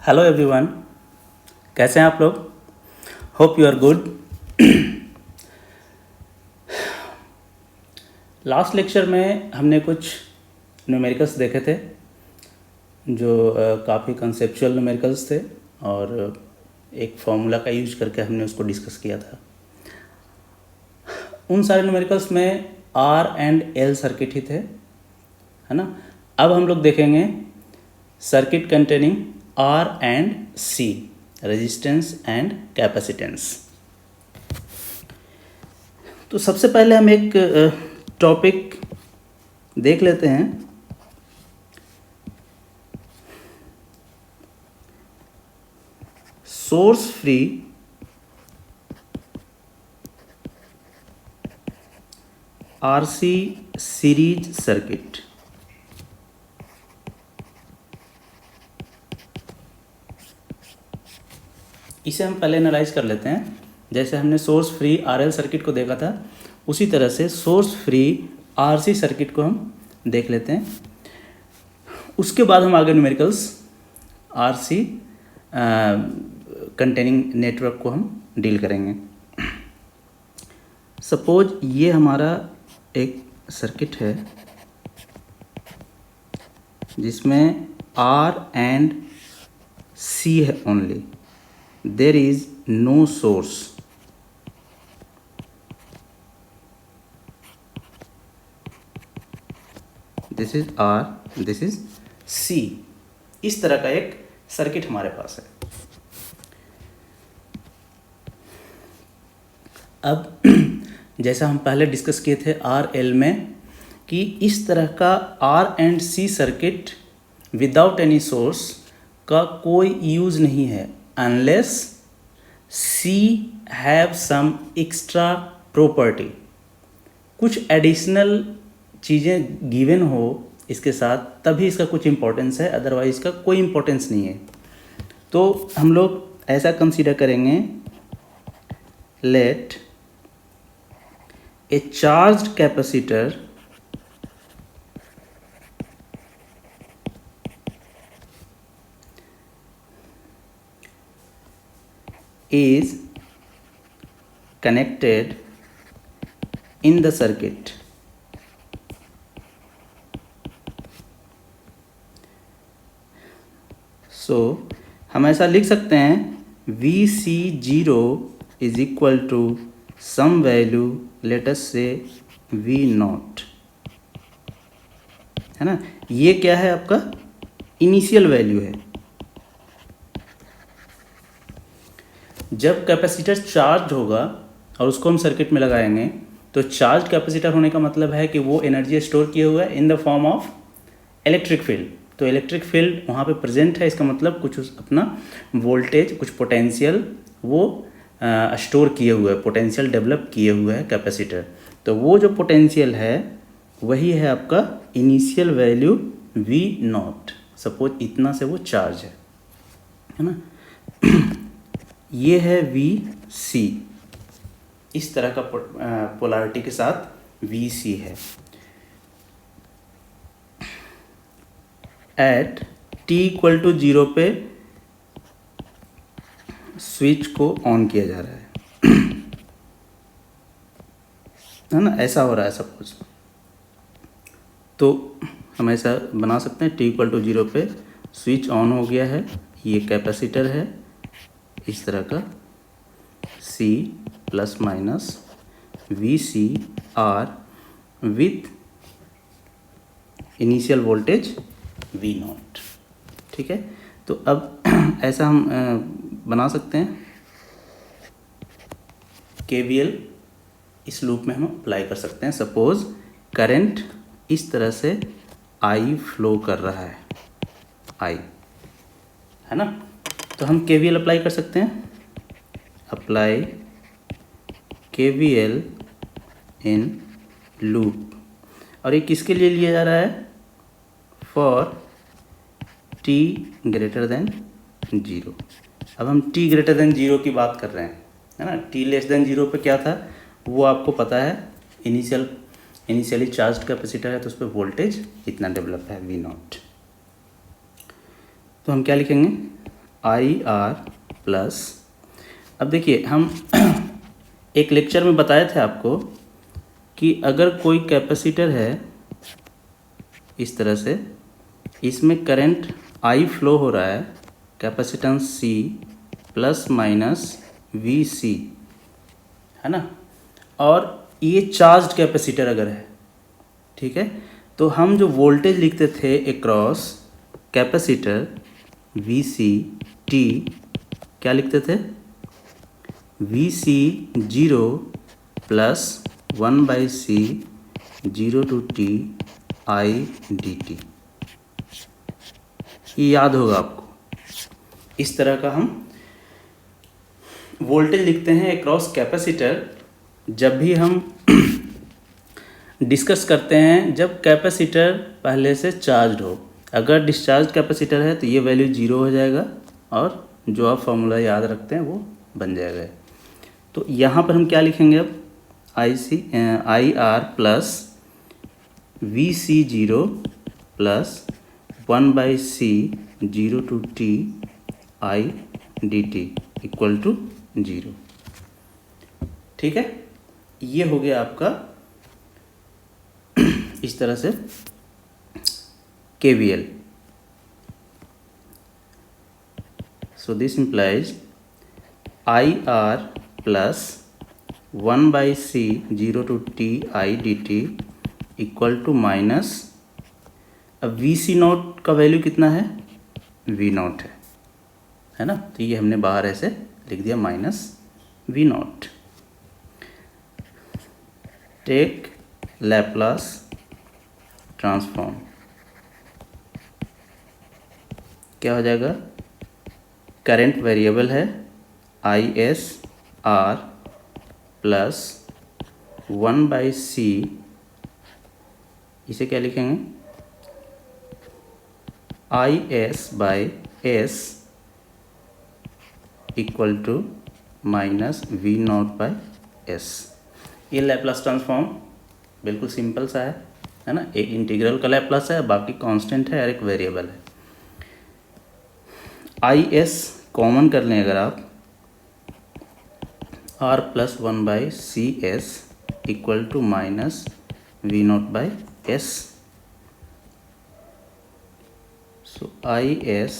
Hello everyone, कैसे हैं आप लोग। Hope you are good. Last lecture में हमने कुछ न्यूमेरिकल्स देखे थे जो काफ़ी कंसेप्चुअल न्यूमेरिकल्स थे और एक फॉर्मूला का यूज करके हमने उसको डिस्कस किया था। उन सारे न्यूमेरिकल्स में आर एंड एल सर्किट ही थे, है ना। अब हम लोग देखेंगे circuit containing R and C, resistance and capacitance. तो सबसे पहले हम एक टॉपिक देख लेते हैं। Source free RC series circuit. इसे हम पहले एनालाइज कर लेते हैं। जैसे हमने सोर्स फ्री आरएल सर्किट को देखा था, उसी तरह से सोर्स फ्री आरसी सर्किट को हम देख लेते हैं। उसके बाद हम आगे न्यूमेरिकल्स आरसी कंटेनिंग नेटवर्क को हम डील करेंगे। सपोज ये हमारा एक सर्किट है जिसमें आर एंड सी है only, there is no source। this is R, this is C। इस तरह का एक सर्किट हमारे पास है। अब जैसा हम पहले डिस्कस किए थे आर एल में कि इस तरह का R and C circuit without any source का कोई यूज़ नहीं है unless C have some extra property। कुछ एडिशनल चीज़ें गिवन हो इसके साथ तभी इसका कुछ इम्पोर्टेंस है, अदरवाइज इसका कोई इम्पोर्टेंस नहीं है। तो हम लोग ऐसा कंसीडर करेंगे, let a charged capacitor is connected in the circuit। so हम ऐसा लिख सकते हैं VC0 is equal to some value, let us say V0, है ना। ये क्या है, आपका इनिशियल वैल्यू है। जब कैपेसिटर चार्ज होगा और उसको हम सर्किट में लगाएंगे तो चार्ज कैपेसिटर होने का मतलब है कि वो एनर्जी स्टोर किए हुआ है in the form of electric field. तो इलेक्ट्रिक फील्ड वहाँ पे प्रेजेंट है, इसका मतलब कुछ अपना वोल्टेज, कुछ पोटेंशियल वो स्टोर किए हुए है, पोटेंशियल डेवलप किए हुए है कैपेसिटर। तो वो जो पोटेंशियल है वही है आपका इनिशियल वैल्यू V0। सपोज इतना से वो चार्ज है ना। ये है VC, इस तरह का पोलैरिटी के साथ VC है। एट t इक्वल टू 0 पे स्विच को ऑन किया जा रहा है ना, ऐसा हो रहा है सपोज। तो हम ऐसा बना सकते हैं, t इक्वल टू 0 पे स्विच ऑन हो गया है, ये कैपेसिटर है इस तरह का C plus minus VC R with initial voltage V0, ठीक है। तो अब ऐसा हम बना सकते हैं, KVL इस लूप में हम अप्लाई कर सकते हैं। सपोज करंट इस तरह से I फ्लो कर रहा है, I, है ना। तो हम KVL अप्लाई कर सकते हैं, अप्लाई KVL इन लूप। और ये किसके लिए लिया जा रहा है, फॉर t ग्रेटर देन 0। अब हम t ग्रेटर देन 0 की बात कर रहे हैं, है ना। t लेस देन 0 पे क्या था वो आपको पता है, इनिशियली चार्ज्ड कैपेसिटर है तो उस पर वोल्टेज इतना डेवलप है V0। तो हम क्या लिखेंगे, आई आर प्लस, अब देखिए हम एक लेक्चर में बताए थे आपको कि अगर कोई कैपेसिटर है इस तरह से, इसमें करंट आई फ्लो हो रहा है, capacitance C plus minus V C, है ना, और ये चार्ज्ड कैपेसिटर अगर है, ठीक है, तो हम जो वोल्टेज लिखते थे across capacitor V C T, क्या लिखते थे, V C zero plus 1/c 0 to t I D T, ये याद होगा आपको। इस तरह का हम वोल्टेज लिखते हैं अक्रॉस कैपेसिटर जब भी हम डिस्कस करते हैं, जब कैपेसिटर पहले से चार्ज हो। अगर डिस्चार्ज कैपेसिटर है तो ये वैल्यू 0 हो जाएगा और जो आप फॉर्मूला याद रखते हैं वो बन जाएगा। तो यहाँ पर हम क्या लिखेंगे अब, I R plus V C zero plus 1/c 0 to t I D T equal to 0। ठीक है, ये हो गया आपका इस तरह से KVL। So this implies IR plus 1/c 0 to t I dt equal to minus, अब VC नॉट का वैल्यू कितना है, V नॉट है ना, तो ये हमने बाहर ऐसे लिख दिया minus V naught. Take Laplace transform, क्या हो जाएगा, करंट वेरिएबल है ISR प्लस 1/c, इसे क्या लिखेंगे, IS/S equal to minus V naught by S। ये लैप्लास ट्रांसफॉर्म बिल्कुल सिंपल सा है ना, एक इंटीग्रल का लैप्लास है, बाकी कांस्टेंट है और एक वेरिएबल है। IS कॉमन कर लें अगर आप, R plus 1/CS equal to minus V naught by S। So IS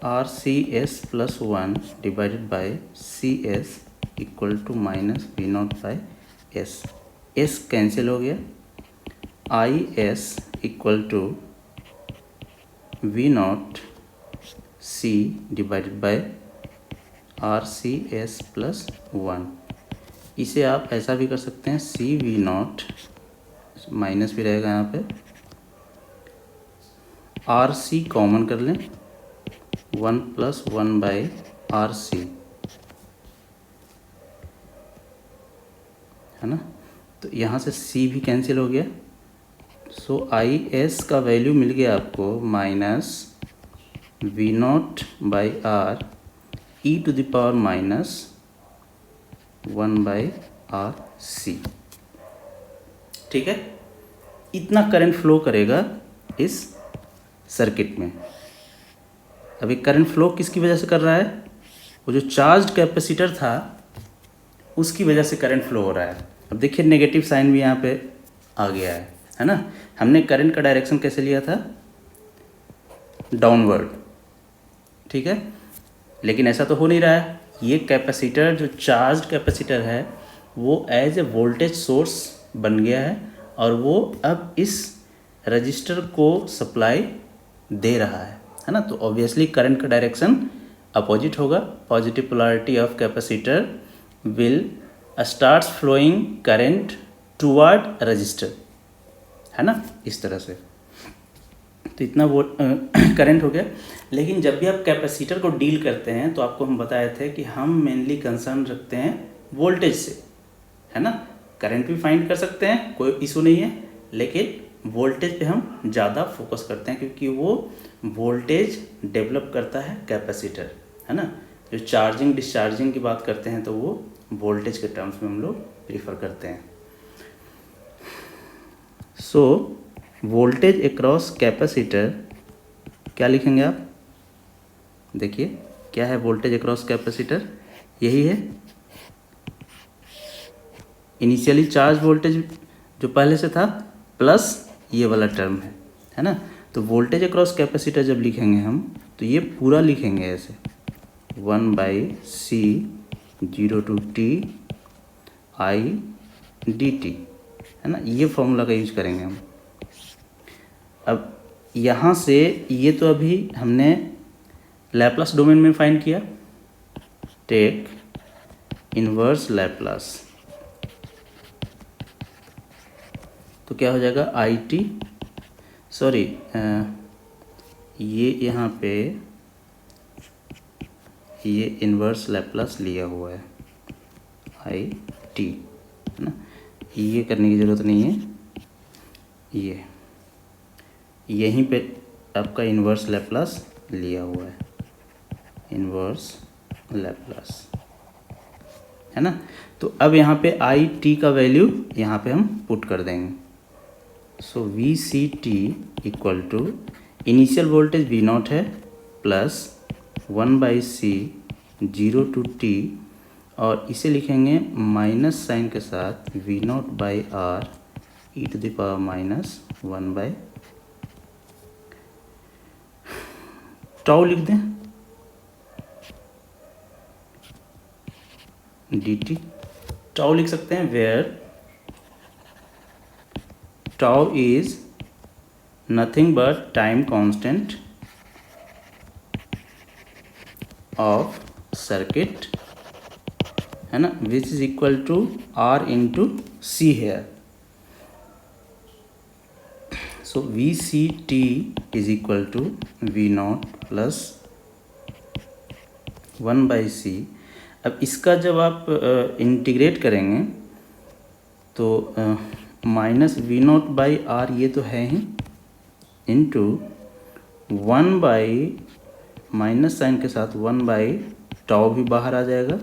RCS plus 1 divided by CS equal to minus V naught by S। S cancel हो गया, IS equal to V naught C divided by RCS plus 1। इसे आप ऐसा भी कर सकते हैं, CV not, minus भी रहेगा यहाँ पे, RC कॉमन कर लें, 1 प्लस 1/RC, है ना, तो यहाँ से C भी कैंसिल हो गया। सो IS का वैल्यू मिल गया आपको minus V naught by R e to the power minus 1/RC। ठीक है, इतना करंट फ्लो करेगा इस सर्किट में। अभी करंट फ्लो किसकी वजह से कर रहा है, वो जो चार्ज्ड कैपेसिटर था उसकी वजह से करंट फ्लो हो रहा है। अब देखिए नेगेटिव साइन भी यहाँ पे आ गया है ना। हमने करंट का डायरेक्शन कैसे लिया था, डाउनवर्ड, ठीक है, लेकिन ऐसा तो हो नहीं रहा है। ये कैपेसिटर जो चार्ज्ड कैपेसिटर है वो एज ए वोल्टेज सोर्स बन गया है और वो अब इस रजिस्टर को सप्लाई दे रहा है ना। तो ऑब्वियसली करंट का डायरेक्शन अपोजिट होगा। Positive polarity of capacitor will starts flowing current toward resistor, है ना, इस तरह से। तो इतना वो करंट हो गया। लेकिन जब भी आप कैपेसिटर को डील करते हैं तो आपको हम बताए थे कि हम मेनली कंसर्न रखते हैं वोल्टेज से, है ना। करंट भी फाइंड कर सकते हैं, कोई इशू नहीं है, लेकिन वोल्टेज पे हम ज़्यादा फोकस करते हैं क्योंकि वो वोल्टेज डेवलप करता है कैपेसिटर, है ना। जो चार्जिंग डिस्चार्जिंग की बात करते हैं तो वो वोल्टेज के टर्म्स में हम लोग प्रीफर करते हैं। सो वोल्टेज अक्रॉस कैपेसिटर क्या लिखेंगे आप, देखिए क्या है वोल्टेज अक्रॉस कैपेसिटर, यही है इनिशियली चार्ज वोल्टेज जो पहले से था प्लस ये वाला टर्म है ना। तो वोल्टेज अक्रॉस कैपेसिटर जब लिखेंगे हम तो ये पूरा लिखेंगे ऐसे 1/C 0 to t I dt, है ना, ये फॉर्मूला का यूज करेंगे हम। अब यहाँ से ये तो अभी हमने लैप्लास डोमेन में फाइंड किया, टेक इनवर्स लैप्लास, तो क्या हो जाएगा आई टी, सॉरी ये यहाँ पे ये इन्वर्स लैप्लास लिया हुआ है आई टी, है ना, ये करने की ज़रूरत नहीं है, ये यहीं पे आपका इन्वर्स लैप्लास लिया हुआ है, इन्वर्स लैप्लास, है ना। तो अब यहाँ पे आई टी का वैल्यू यहाँ पे हम पुट कर देंगे। So V C T equal to initial voltage V naught है प्लस 1/C 0 to t, और इसे लिखेंगे माइनस साइन के साथ V naught by R e to the power minus 1 tau लिख दें डी टी, टाउ लिख सकते हैं where tau is nothing but time constant of circuit, है ना, which is equal to R into C here. So V C T is equal to V naught plus 1/C। अब इसका जब आप integrate करेंगे तो minus V naught by R ये तो है ही, इंटू 1 माइनस साइन के साथ 1/टाउ भी बाहर आ जाएगा,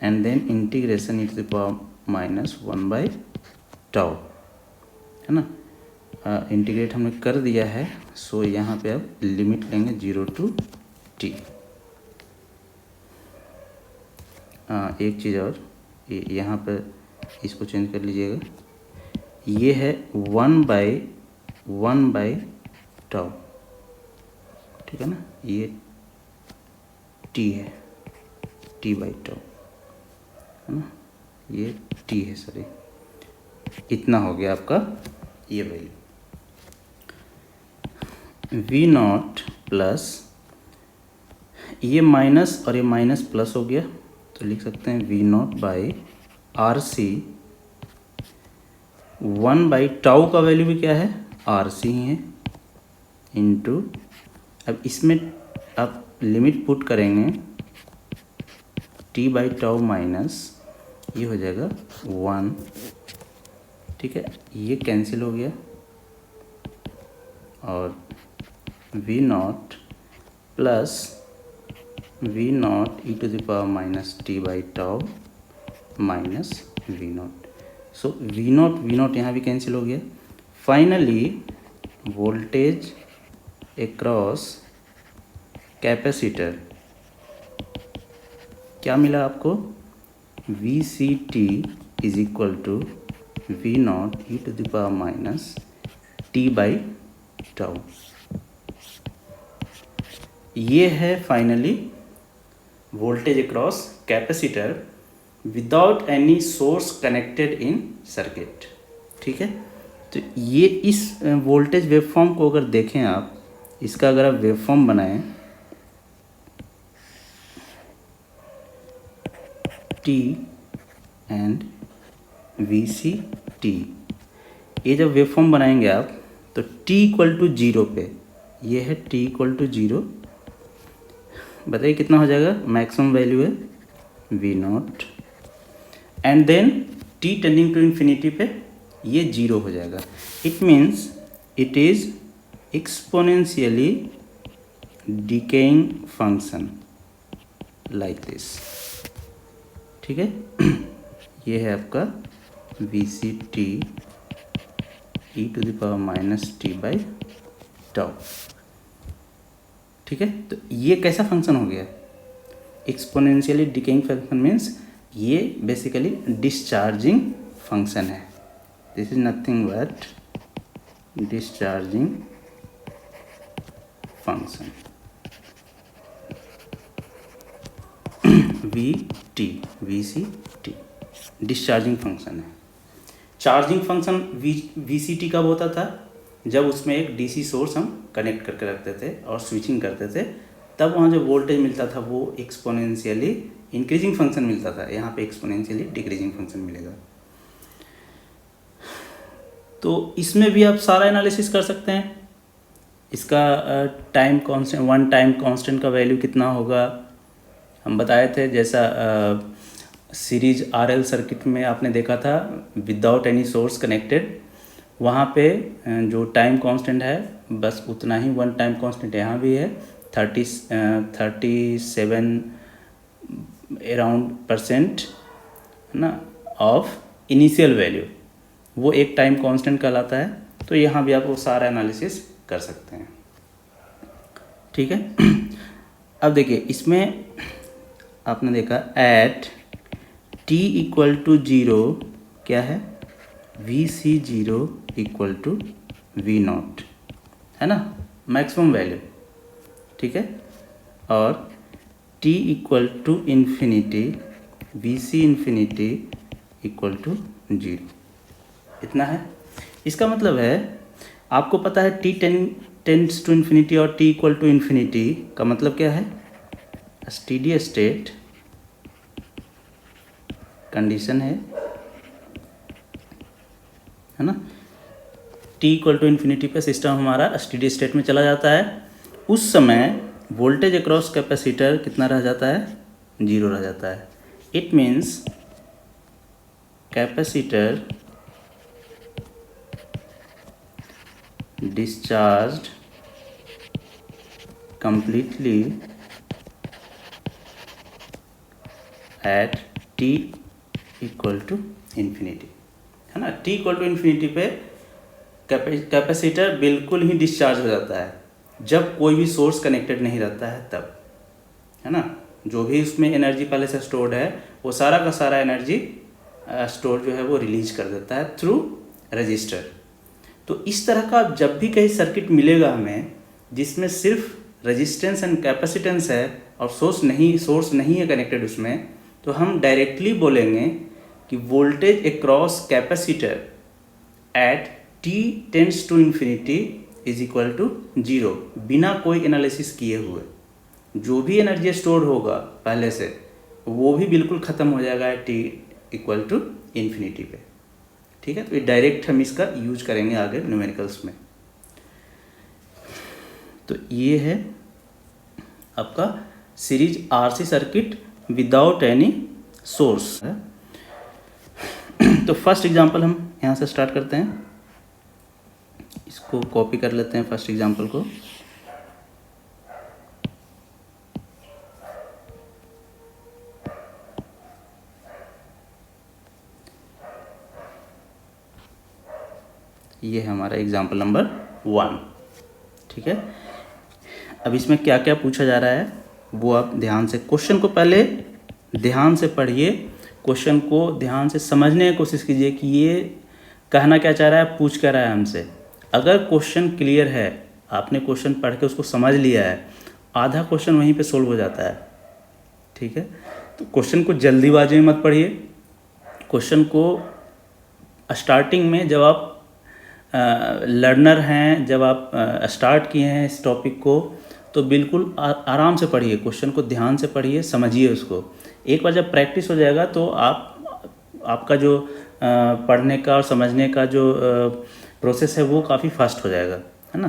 and then integration e to the power minus 1/टाउ, है ना। इंटीग्रेट हमने कर दिया है, सो यहाँ पे अब लिमिट लेंगे 0 to t। एक चीज़ और, यहाँ पर इसको चेंज कर लीजिएगा, ये है 1/टाउ, ठीक है ना, ये t है, t/टाउ, है ना, ये t है, सॉरी, इतना हो गया आपका ये वैल्यू। वी नॉट प्लस ये माइनस और ये माइनस प्लस हो गया, तो लिख सकते हैं V naught by R C, 1/टाउ का वैल्यू भी क्या है आर सी ही है, इंटू, अब इसमें आप लिमिट पुट करेंगे t/टाउ माइनस ये हो जाएगा 1, ठीक है, ये कैंसिल हो गया, और V naught plus V naught e to the power minus t/टाउ minus V naught. So V naught यहाँ भी कैंसिल हो गया। फाइनली वोल्टेज अक्रॉस कैपेसिटर क्या मिला आपको, V C T is equal to V naught e to the power minus t/टाउ। ये है finally voltage across capacitor without any source connected in circuit, ठीक है। तो ये इस वोल्टेज वेवफॉर्म को अगर देखें आप, इसका अगर आप वेवफॉर्म बनाएं t and V C t, ये जब वेवफॉर्म बनाएंगे आप तो t इक्वल टू 0 पे, ये है t इक्वल टू 0, बताइए कितना हो जाएगा, मैक्सिमम वैल्यू है V naught, and then t tending to infinity पे ये 0 हो जाएगा। It means it is exponentially decaying function like this, ठीक है। ये है आपका V C T e to the power minus t/टाउ, ठीक है, तो ये कैसा फंक्शन हो गया? एक्सपोनेंशियली डिकेइंग फंक्शन मीन्स ये बेसिकली डिस्चार्जिंग फंक्शन है। This is nothing but discharging function V C T discharging function है। Charging function V C t कब होता था? जब उसमें एक डीसी सोर्स हम कनेक्ट करके रखते थे और स्विचिंग करते थे, तब वहाँ जो वोल्टेज मिलता था वो एक्सपोनेंशियली इंक्रीजिंग फंक्शन मिलता था। यहाँ पे एक्सपोनेंशियली डिक्रीजिंग फंक्शन मिलेगा। तो इसमें भी आप सारा एनालिसिस कर सकते हैं। इसका time constant, one time constant का वैल्यू कितना होगा हम बताए थे। जैसा सीरीज आरएल सर्किट में आपने देखा था विदाउट एनी सोर्स कनेक्टेड, वहाँ पे जो टाइम कांस्टेंट है बस उतना ही वन टाइम कांस्टेंट यहाँ भी है 37 अराउंड % ना ऑफ इनिशियल वैल्यू, वो एक टाइम कांस्टेंट कहलाता है। तो यहाँ भी आप वो सारा एनालिसिस कर सकते हैं। ठीक है, अब देखिए इसमें आपने देखा एट t इक्वल टू 0 क्या है? Vc0 इक्वल टू V0 है ना, मैक्सिमम वैल्यू। ठीक है, और t equal to infinity Vc infinity equal to 0, इतना है। इसका मतलब है आपको पता है t टेंड्स टू इन्फिनिटी और t इक्वल टू इन्फिनिटी का मतलब क्या है? स्टेडी स्टेट कंडीशन है ना। t इक्वल टू इन्फिनिटी पे सिस्टम हमारा स्टेडी स्टेट में चला जाता है। उस समय वोल्टेज अक्रॉस कैपेसिटर कितना रह जाता है? 0 रह जाता है। It means capacitor discharged completely at t equal to infinity, है ना। t इक्वल टू इन्फिनिटी पे कैपेसिटर बिल्कुल ही डिस्चार्ज हो जाता है जब कोई भी सोर्स कनेक्टेड नहीं रहता है तब, है ना। जो भी उसमें एनर्जी पहले से स्टोर्ड है वो सारा का सारा एनर्जी स्टोर जो है वो रिलीज कर देता है थ्रू रजिस्टर। तो इस तरह का जब भी कहीं सर्किट मिलेगा हमें जिसमें सिर्फ रेजिस्टेंस एंड कैपेसिटेंस है और सोर्स नहीं है कनेक्टेड उसमें, तो हम डायरेक्टली बोलेंगे कि voltage across capacitor at t tends to infinity is equal to 0, बिना कोई एनालिसिस किए हुए। जो भी एनर्जी स्टोर होगा पहले से वो भी बिल्कुल ख़त्म हो जाएगा t इक्वल टू इन्फिनिटी पे। ठीक है, तो ये डायरेक्ट हम इसका यूज करेंगे आगे न्यूमेरिकल्स में। तो ये है आपका series RC circuit without any source. तो फर्स्ट एग्जांपल हम यहाँ से स्टार्ट करते हैं। इसको कॉपी कर लेते हैं फर्स्ट एग्जांपल को। ये है हमारा एग्जांपल नंबर 1। ठीक है, अब इसमें क्या क्या पूछा जा रहा है वो आप ध्यान से क्वेश्चन को पहले ध्यान से पढ़िए, क्वेश्चन को ध्यान से समझने की कोशिश कीजिए कि ये कहना क्या चाह रहा है, पूछ क्या रहा है हमसे। अगर क्वेश्चन क्लियर है, आपने क्वेश्चन पढ़ के उसको समझ लिया है, आधा क्वेश्चन वहीं पे सोल्व हो जाता है। ठीक है, तो क्वेश्चन को जल्दीबाजी में मत पढ़िए। क्वेश्चन को स्टार्टिंग में जब आप लर्नर हैं, जब आप स्टार्ट किए हैं इस टॉपिक को, तो बिल्कुल आराम से पढ़िए, क्वेश्चन को ध्यान से पढ़िए, समझिए उसको। एक बार जब प्रैक्टिस हो जाएगा तो आपका जो पढ़ने का और समझने का जो प्रोसेस है वो काफ़ी फास्ट हो जाएगा, है ना।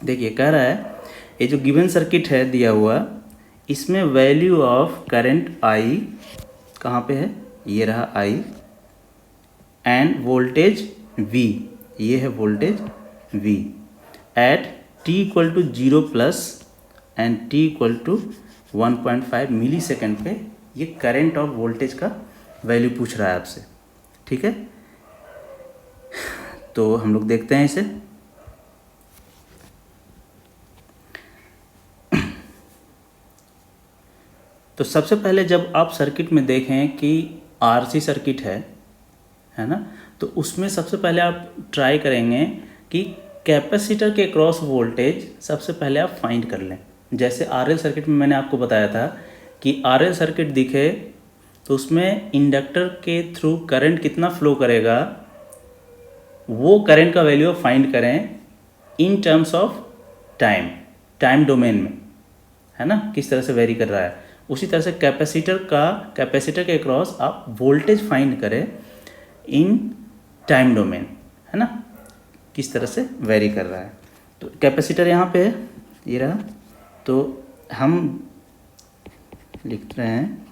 देखिए कह रहा है ये जो गिवन सर्किट है दिया हुआ, इसमें वैल्यू ऑफ करंट I कहाँ पे है? ये रहा I, एंड वोल्टेज V, ये है voltage V at t equal to 0 plus and t equal to 1.5 millisecond पे ये करंट और वोल्टेज का वैल्यू पूछ रहा है आपसे। ठीक है, तो हम लोग देखते हैं इसे। तो सबसे पहले जब आप सर्किट में देखें कि आरसी सर्किट है ना, तो उसमें सबसे पहले आप ट्राई करेंगे कि कैपेसिटर के क्रॉस वोल्टेज सबसे पहले आप फाइंड कर लें। जैसे आरएल सर्किट में मैंने आपको बताया था कि आरएल सर्किट दिखे तो उसमें इंडक्टर के थ्रू करंट कितना फ्लो करेगा, वो करंट का वैल्यू फाइंड करें in terms of time domain में, है ना, किस तरह से वेरी कर रहा है। उसी तरह से कैपेसिटर के क्रॉस आप वोल्टेज फाइंड करें इन टाइम डोमेन, है ना, किस तरह से वेरी कर रहा है। तो कैपेसिटर यहाँ पे ये रहा, तो हम लिख रहे हैं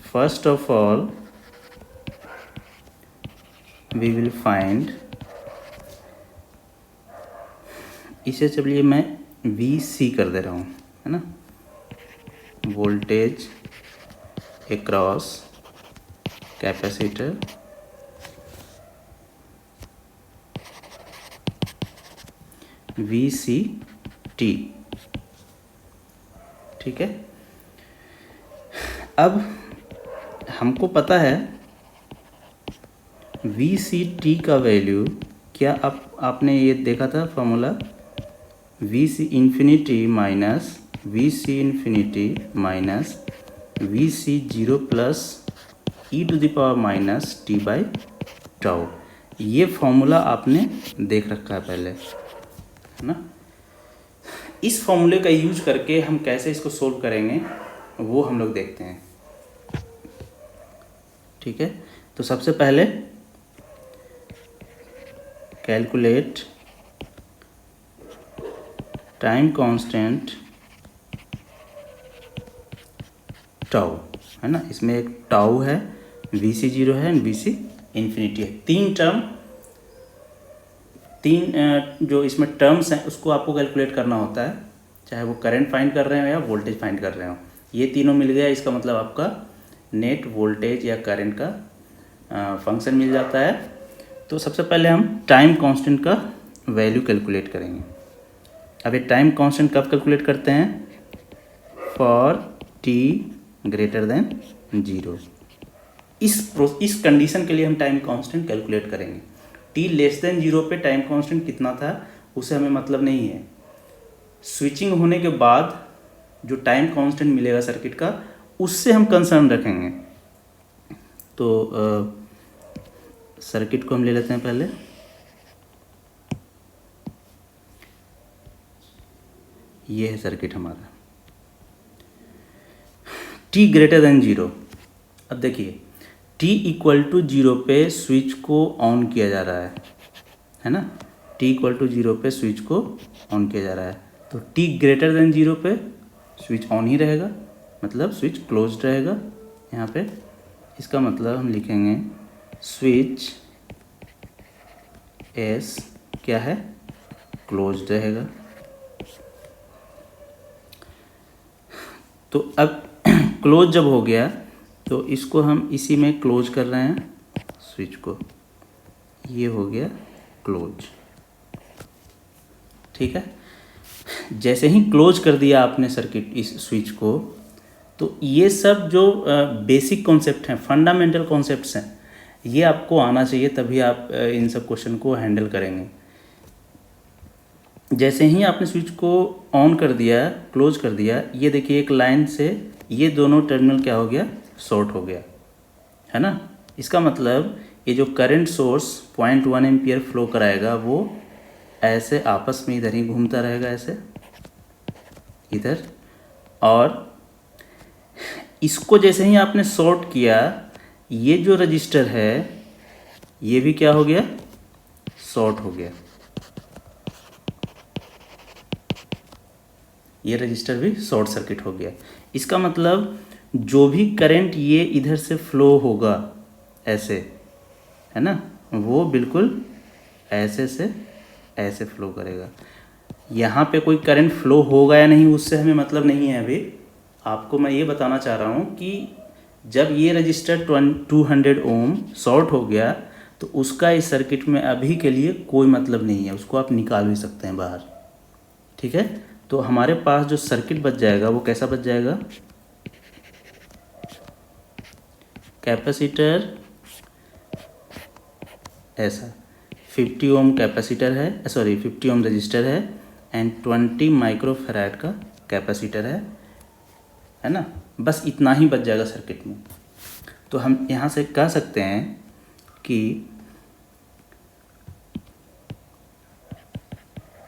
first of all we will find, इसे चलिए मैं VC कर दे रहा हूँ, है ना, वोल्टेज अक्रॉस कैपेसिटर VCT, ठीक है। अब हमको पता है VCT का वैल्यू क्या, आपने ये देखा था formula, VC infinity minus VC0 plus e⁻t/, ये फॉर्मूला आपने देख रखा है पहले, है ना। इस फॉर्मूले का यूज करके हम कैसे इसको सोल्व करेंगे वो हम लोग देखते हैं, ठीक है। तो सबसे पहले कैलकुलेट टाइम कांस्टेंट टाउ, है ना, इसमें एक टाउ है, VC0 है, VC इन्फिनिटी है। तीन जो इसमें टर्म्स हैं उसको आपको कैलकुलेट करना होता है, चाहे वो करंट फाइंड कर रहे हो या वोल्टेज फाइंड कर रहे हो। ये तीनों मिल गया, इसका मतलब आपका नेट वोल्टेज या करंट का फंक्शन मिल जाता है। तो सबसे पहले हम टाइम कांस्टेंट का वैल्यू कैलकुलेट करेंगे। अब ये टाइम कांस्टेंट कब कैलकुलेट करते हैं, फॉर t ग्रेटर देन 0। इस कंडीशन के लिए हम टाइम कांस्टेंट कैलकुलेट करेंगे। t लेस देन 0 पे टाइम कांस्टेंट कितना था उसे हमें मतलब नहीं है। स्विचिंग होने के बाद जो टाइम कांस्टेंट मिलेगा सर्किट का, उससे हम कंसर्न रखेंगे। तो सर्किट को हम ले लेते हैं पहले। ये है सर्किट हमारा, t ग्रेटर देन 0। अब देखिए t इक्वल टू 0 पे स्विच को ऑन किया जा रहा है ना, t इक्वल टू 0 पे स्विच को ऑन किया जा रहा है। तो t ग्रेटर देन 0 पे स्विच ऑन ही रहेगा, मतलब स्विच क्लोज्ड रहेगा यहाँ पे। इसका मतलब हम लिखेंगे स्विच एस क्या है, क्लोज्ड रहेगा। तो अब क्लोज जब हो गया तो इसको हम इसी में क्लोज कर रहे हैं स्विच को, ये हो गया क्लोज, ठीक है। जैसे ही क्लोज कर दिया आपने सर्किट इस स्विच को, तो ये सब जो बेसिक कॉन्सेप्ट हैं, फंडामेंटल कॉन्सेप्ट्स हैं, ये आपको आना चाहिए, तभी आप इन सब क्वेश्चन को हैंडल करेंगे। जैसे ही आपने स्विच को ऑन कर दिया, क्लोज कर दिया, ये देखिए एक लाइन से ये दोनों टर्मिनल क्या हो गया, शॉर्ट हो गया, है ना। इसका मतलब ये जो करंट सोर्स 0.1 एम्पियर फ्लो कराएगा वो ऐसे आपस में इधर ही घूमता रहेगा, ऐसे इधर। और इसको जैसे ही आपने शॉर्ट किया, ये जो रजिस्टर है ये भी क्या हो गया, शॉर्ट हो गया। ये रजिस्टर भी शॉर्ट सर्किट हो गया। इसका मतलब जो भी करंट ये इधर से फ्लो होगा ऐसे, है ना, वो बिल्कुल ऐसे से ऐसे फ्लो करेगा। यहाँ पे कोई करंट फ्लो होगा या नहीं उससे हमें मतलब नहीं है। अभी आपको मैं ये बताना चाह रहा हूँ कि जब ये रजिस्टर 200 ओम शॉर्ट हो गया तो उसका इस सर्किट में अभी के लिए कोई मतलब नहीं है, उसको आप निकाल भी सकते हैं बाहर, ठीक है। तो हमारे पास जो सर्किट बच जाएगा वो कैसा बच जाएगा, कैपेसिटर ऐसा 50 ओम कैपेसिटर है, सॉरी 50 ओम रजिस्टर है एंड 20 माइक्रोफैराड का कैपेसिटर है ना। बस इतना ही बच जाएगा सर्किट में। तो हम यहाँ से कह सकते हैं कि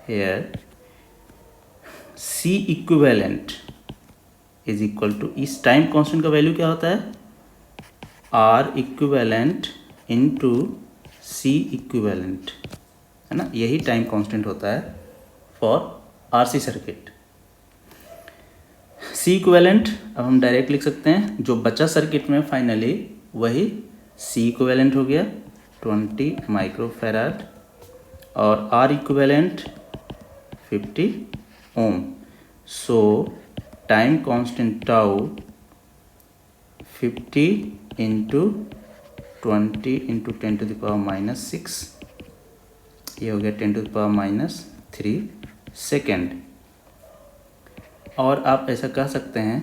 here C equivalent is equal to, इस टाइम कांस्टेंट का वैल्यू क्या होता है, R equivalent into C equivalent, है ना। यही टाइम कांस्टेंट होता है for RC circuit. C equivalent अब हम डायरेक्ट लिख सकते हैं, जो बचा सर्किट में फाइनली वही सी इक्विवेलेंट हो गया 20 माइक्रोफैराड और R equivalent 50 ohm. So time constant tau 50 into 20 into 10 to the power -6, ये हो गया 10 टू द पावर -3 सेकेंड। और आप ऐसा कह सकते हैं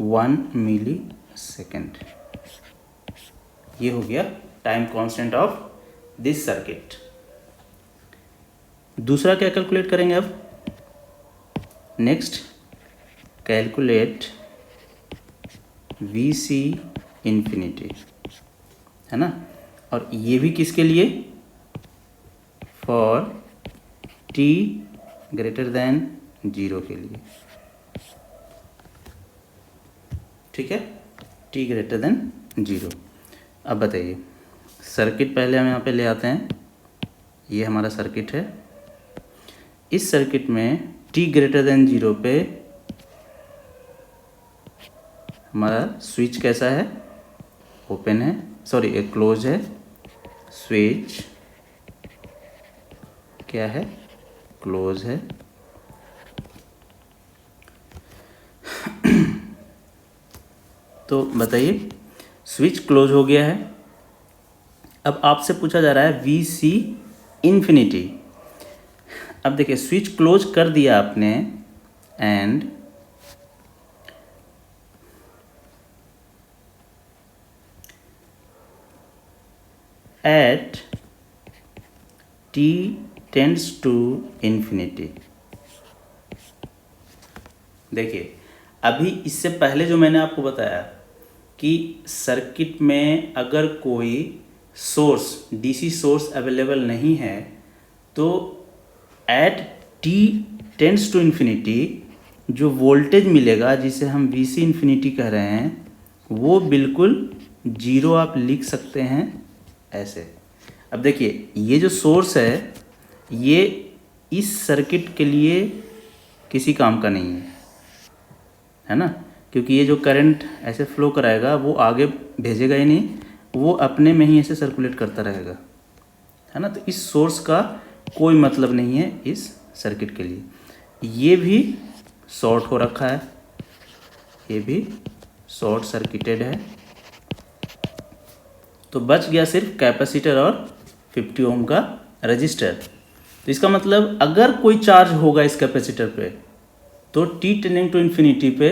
1 मिली सेकेंड। ये हो गया time constant of this circuit. दूसरा क्या कैलकुलेट करेंगे अब, नेक्स्ट कैलकुलेट VC इन्फिनिटी, है ना। और ये भी किसके लिए, फॉर t ग्रेटर देन 0 के लिए, ठीक है, t ग्रेटर देन 0। अब बताइए, सर्किट पहले हम यहाँ पे ले आते हैं, ये हमारा सर्किट है। इस सर्किट में t ग्रेटर देन 0 पे हमारा स्विच कैसा है, ओपन है, सॉरी क्लोज है, स्विच क्या है, क्लोज है। तो बताइए, स्विच क्लोज हो गया है। अब आपसे पूछा जा रहा है VC इन्फिनिटी। अब देखिए, स्विच क्लोज कर दिया आपने and at t tends to infinity. देखिए, अभी इससे पहले जो मैंने आपको बताया कि सर्किट में अगर कोई सोर्स DC सोर्स अवेलेबल नहीं है तो at t tends to infinity जो वोल्टेज मिलेगा, जिसे हम VC इन्फिनिटी कह रहे हैं, वो बिल्कुल 0 आप लिख सकते हैं ऐसे। अब देखिए, ये जो सोर्स है ये इस सर्किट के लिए किसी काम का नहीं है ना, क्योंकि ये जो करंट ऐसे फ्लो कराएगा वो आगे भेजेगा ही नहीं, वो अपने में ही ऐसे सर्कुलेट करता रहेगा, है ना। तो इस सोर्स का कोई मतलब नहीं है इस सर्किट के लिए। ये भी शॉर्ट हो रखा है, ये भी शॉर्ट सर्किटेड है। तो बच गया सिर्फ कैपेसिटर और 50 ओम का रजिस्टर। तो इसका मतलब अगर कोई चार्ज होगा इस कैपेसिटर पे तो t टेंडिंग टू इन्फिनिटी पे,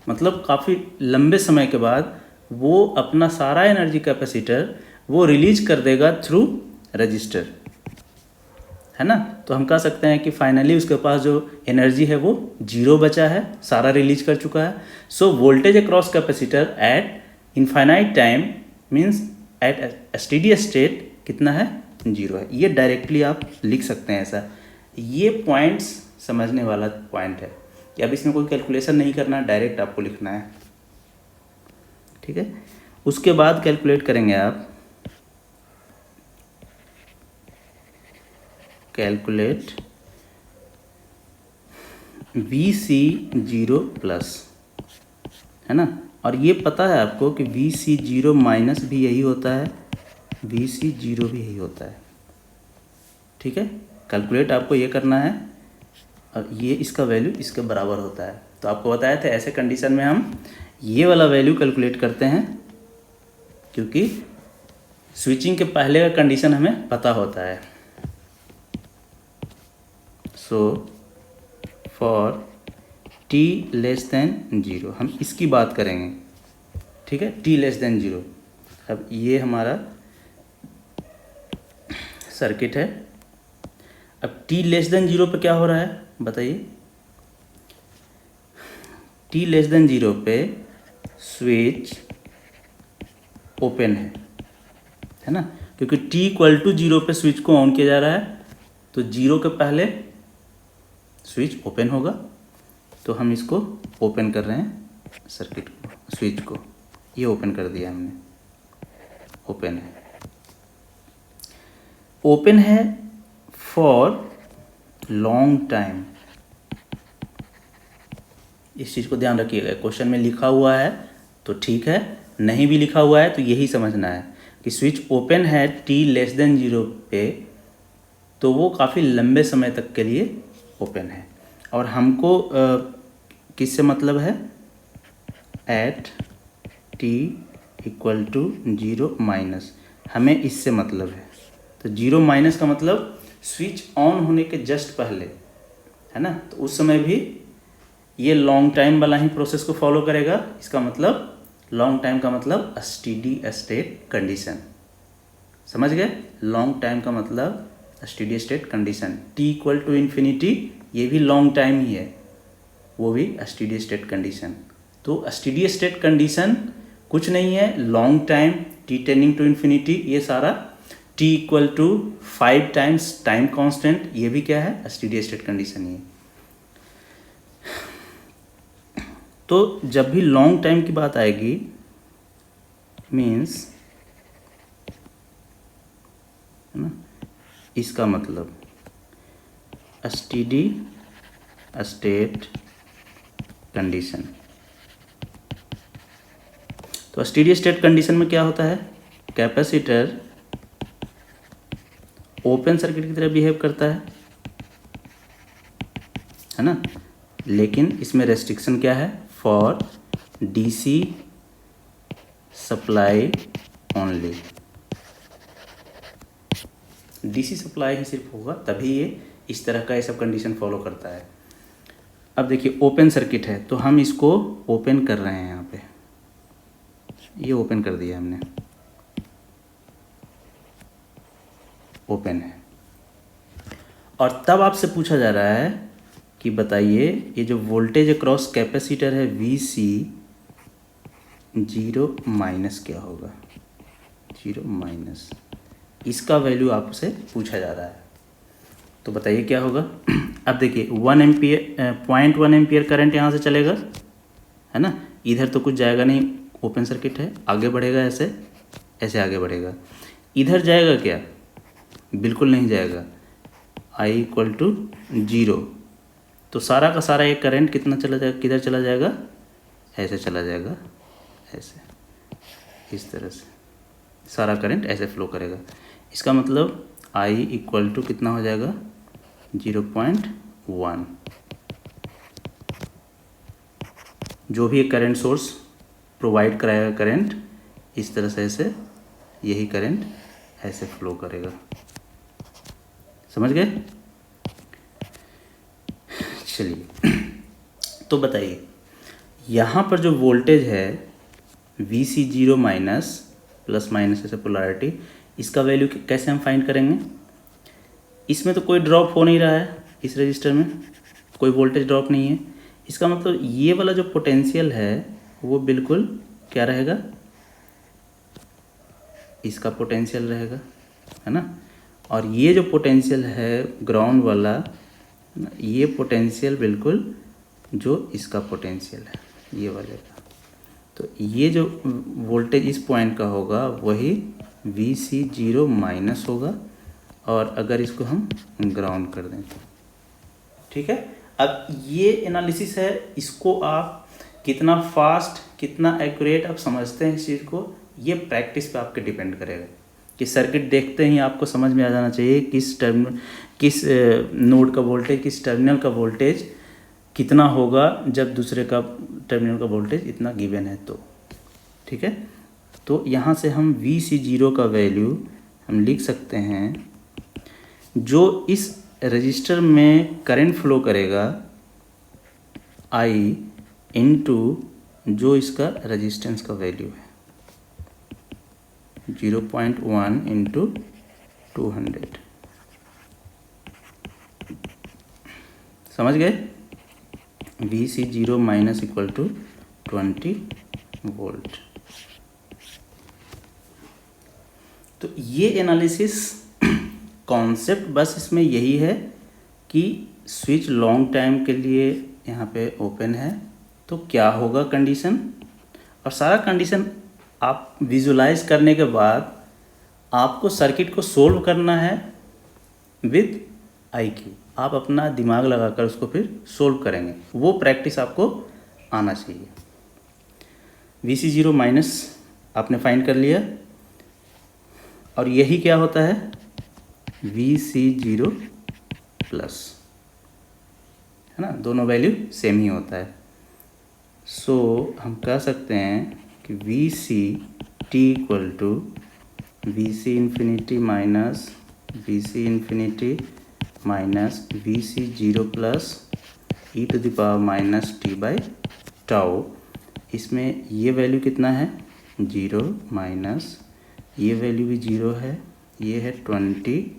मतलब काफ़ी लंबे समय के बाद, वो अपना सारा एनर्जी कैपेसिटर वो रिलीज कर देगा थ्रू रजिस्टर, है ना। तो हम कह सकते हैं कि फाइनली उसके पास जो एनर्जी है वो 0 बचा है, सारा रिलीज कर चुका है। So voltage across capacitor at infinite time means at steady state कितना है, 0 है। ये डायरेक्टली आप लिख सकते हैं ऐसा। ये पॉइंट्स समझने वाला पॉइंट है कि अब इसमें कोई कैलकुलेशन नहीं करना, डायरेक्ट आपको लिखना है, ठीक है। उसके बाद कैलकुलेट करेंगे आप, कैलकुलेट VC0 प्लस, है ना। और ये पता है आपको कि VC0 माइनस भी यही होता है, VC0 भी यही होता है, ठीक है। कैलकुलेट आपको ये करना है और ये इसका वैल्यू इसके बराबर होता है। तो आपको बताया था ऐसे कंडीशन में हम ये वाला वैल्यू कैलकुलेट करते हैं, क्योंकि स्विचिंग के पहले का कंडीशन हमें पता होता है। So for t less than 0, हम इसकी बात करेंगे, ठीक है, t लेस देन 0। अब ये हमारा सर्किट है। अब t लेस देन 0 पे क्या हो रहा है बताइए। t लेस देन 0 पे स्विच ओपन है ना, क्योंकि t इक्वल टू 0 पे स्विच को ऑन किया जा रहा है, तो 0 के पहले स्विच ओपन होगा। तो हम इसको ओपन कर रहे हैं सर्किट को, स्विच को, ये ओपन कर दिया हमने, ओपन है। ओपन है फॉर लॉन्ग टाइम, इस चीज़ को ध्यान रखिएगा। क्वेश्चन में लिखा हुआ है तो ठीक है, नहीं भी लिखा हुआ है तो यही समझना है कि स्विच ओपन है t लेस देन 0 पे, तो वो काफ़ी लंबे समय तक के लिए ओपन है। और हमको किससे मतलब है, at t equal to 0 minus, हमें इससे मतलब है। तो 0 माइनस का मतलब स्विच ऑन होने के जस्ट पहले, है ना, तो उस समय भी ये लॉन्ग टाइम वाला ही प्रोसेस को फॉलो करेगा। इसका मतलब लॉन्ग टाइम का मतलब स्टेडी स्टेट कंडीशन, समझ गए। लॉन्ग टाइम का मतलब steady state condition, t equal to infinity, ये भी लॉन्ग टाइम ही है, वो भी स्टेडी स्टेट कंडीशन। तो स्टेडी स्टेट कंडीशन कुछ नहीं है, long time, t tending to infinity, ये सारा t equal to 5 times time constant, ये भी क्या है, स्टेडी स्टेट कंडीशन ही है। तो जब भी लॉन्ग टाइम की बात आएगी, मीन्स, है ना, इसका मतलब स्टेडी स्टेट कंडीशन। तो स्टेडी स्टेट कंडीशन में क्या होता है, कैपेसिटर ओपन सर्किट की तरह बिहेव करता है ना, लेकिन इसमें रेस्ट्रिक्शन क्या है, for DC supply only, DC supply ही सिर्फ होगा तभी ये इस तरह का ये सब कंडीशन फॉलो करता है। अब देखिए ओपन सर्किट है तो हम इसको ओपन कर रहे हैं, यहाँ पे ये ओपन कर दिया हमने, ओपन है। और तब आपसे पूछा जा रहा है कि बताइए ये जो वोल्टेज अक्रॉस कैपेसिटर है VC 0 माइनस क्या होगा, 0 माइनस, इसका वैल्यू आपसे पूछा जा रहा है। तो बताइए क्या होगा। अब देखिए 1 एम्पियर 0.1 एम्पियर करंट यहाँ से चलेगा, है ना, इधर तो कुछ जाएगा नहीं, ओपन सर्किट है, आगे बढ़ेगा ऐसे, ऐसे आगे बढ़ेगा। इधर जाएगा क्या, बिल्कुल नहीं जाएगा, I इक्वल टू 0। तो सारा का सारा ये करंट कितना चला जाएगा, किधर चला जाएगा, ऐसे चला जाएगा, ऐसे, इस तरह से सारा करंट ऐसे फ्लो करेगा। इसका मतलब I इक्वल टू कितना हो जाएगा, 0.1। जो भी एक करंट सोर्स प्रोवाइड कराएगा करंट, इस तरह से ऐसे यही करंट ऐसे फ्लो करेगा, समझ गए। चलिए तो बताइए यहाँ पर जो वोल्टेज है VC 0 माइनस, प्लस माइनस ऐसे पोलैरिटी, इसका वैल्यू कैसे हम फाइंड करेंगे। इसमें तो कोई ड्रॉप हो नहीं रहा है, इस रजिस्टर में कोई वोल्टेज ड्रॉप नहीं है, इसका मतलब ये वाला जो पोटेंशियल है वो बिल्कुल क्या रहेगा, इसका पोटेंशियल रहेगा, है ना। और ये जो पोटेंशियल है ग्राउंड वाला, ये पोटेंशियल बिल्कुल जो इसका पोटेंशियल है ये वाले का, तो ये जो वोल्टेज इस पॉइंट का होगा वही VC 0 माइनस होगा, और अगर इसको हम ग्राउंड कर दें तो ठीक है। अब ये एनालिसिस है, इसको आप कितना फास्ट कितना एक्यूरेट आप समझते हैं इस चीज़ को, ये प्रैक्टिस पे आपके डिपेंड करेगा कि सर्किट देखते ही आपको समझ में आ जाना चाहिए किस नोड का वोल्टेज, किस टर्मिनल का वोल्टेज कितना होगा जब दूसरे का टर्मिनल का वोल्टेज इतना गिवन है तो, ठीक है। तो यहाँ से हम VC 0 का वैल्यू हम लिख सकते हैं, जो इस रजिस्टर में करंट फ्लो करेगा आई इंटू जो इसका रेजिस्टेंस का वैल्यू है 0.1 इंटू 200। समझ गए? VC0 minus equal to 20 volt. तो ये एनालिसिस कॉन्सेप्ट बस इसमें यही है कि स्विच लॉन्ग टाइम के लिए यहाँ पे ओपन है तो क्या होगा कंडीशन, और सारा कंडीशन आप विजुलाइज करने के बाद आपको सर्किट को सोल्व करना है विद IQ। आप अपना दिमाग लगाकर उसको फिर सोल्व करेंगे, वो प्रैक्टिस आपको आना चाहिए। VC0 माइनस आपने फाइंड कर लिया, और यही क्या होता है VC0 प्लस, है ना, दोनों वैल्यू सेम ही होता है। सो हम कह सकते हैं कि VCT equal to VC infinity minus VC infinity minus VC0 plus e⁻−t/τ। इसमें ये वैल्यू कितना है 0 माइनस ये वैल्यू भी 0 है, ये है 20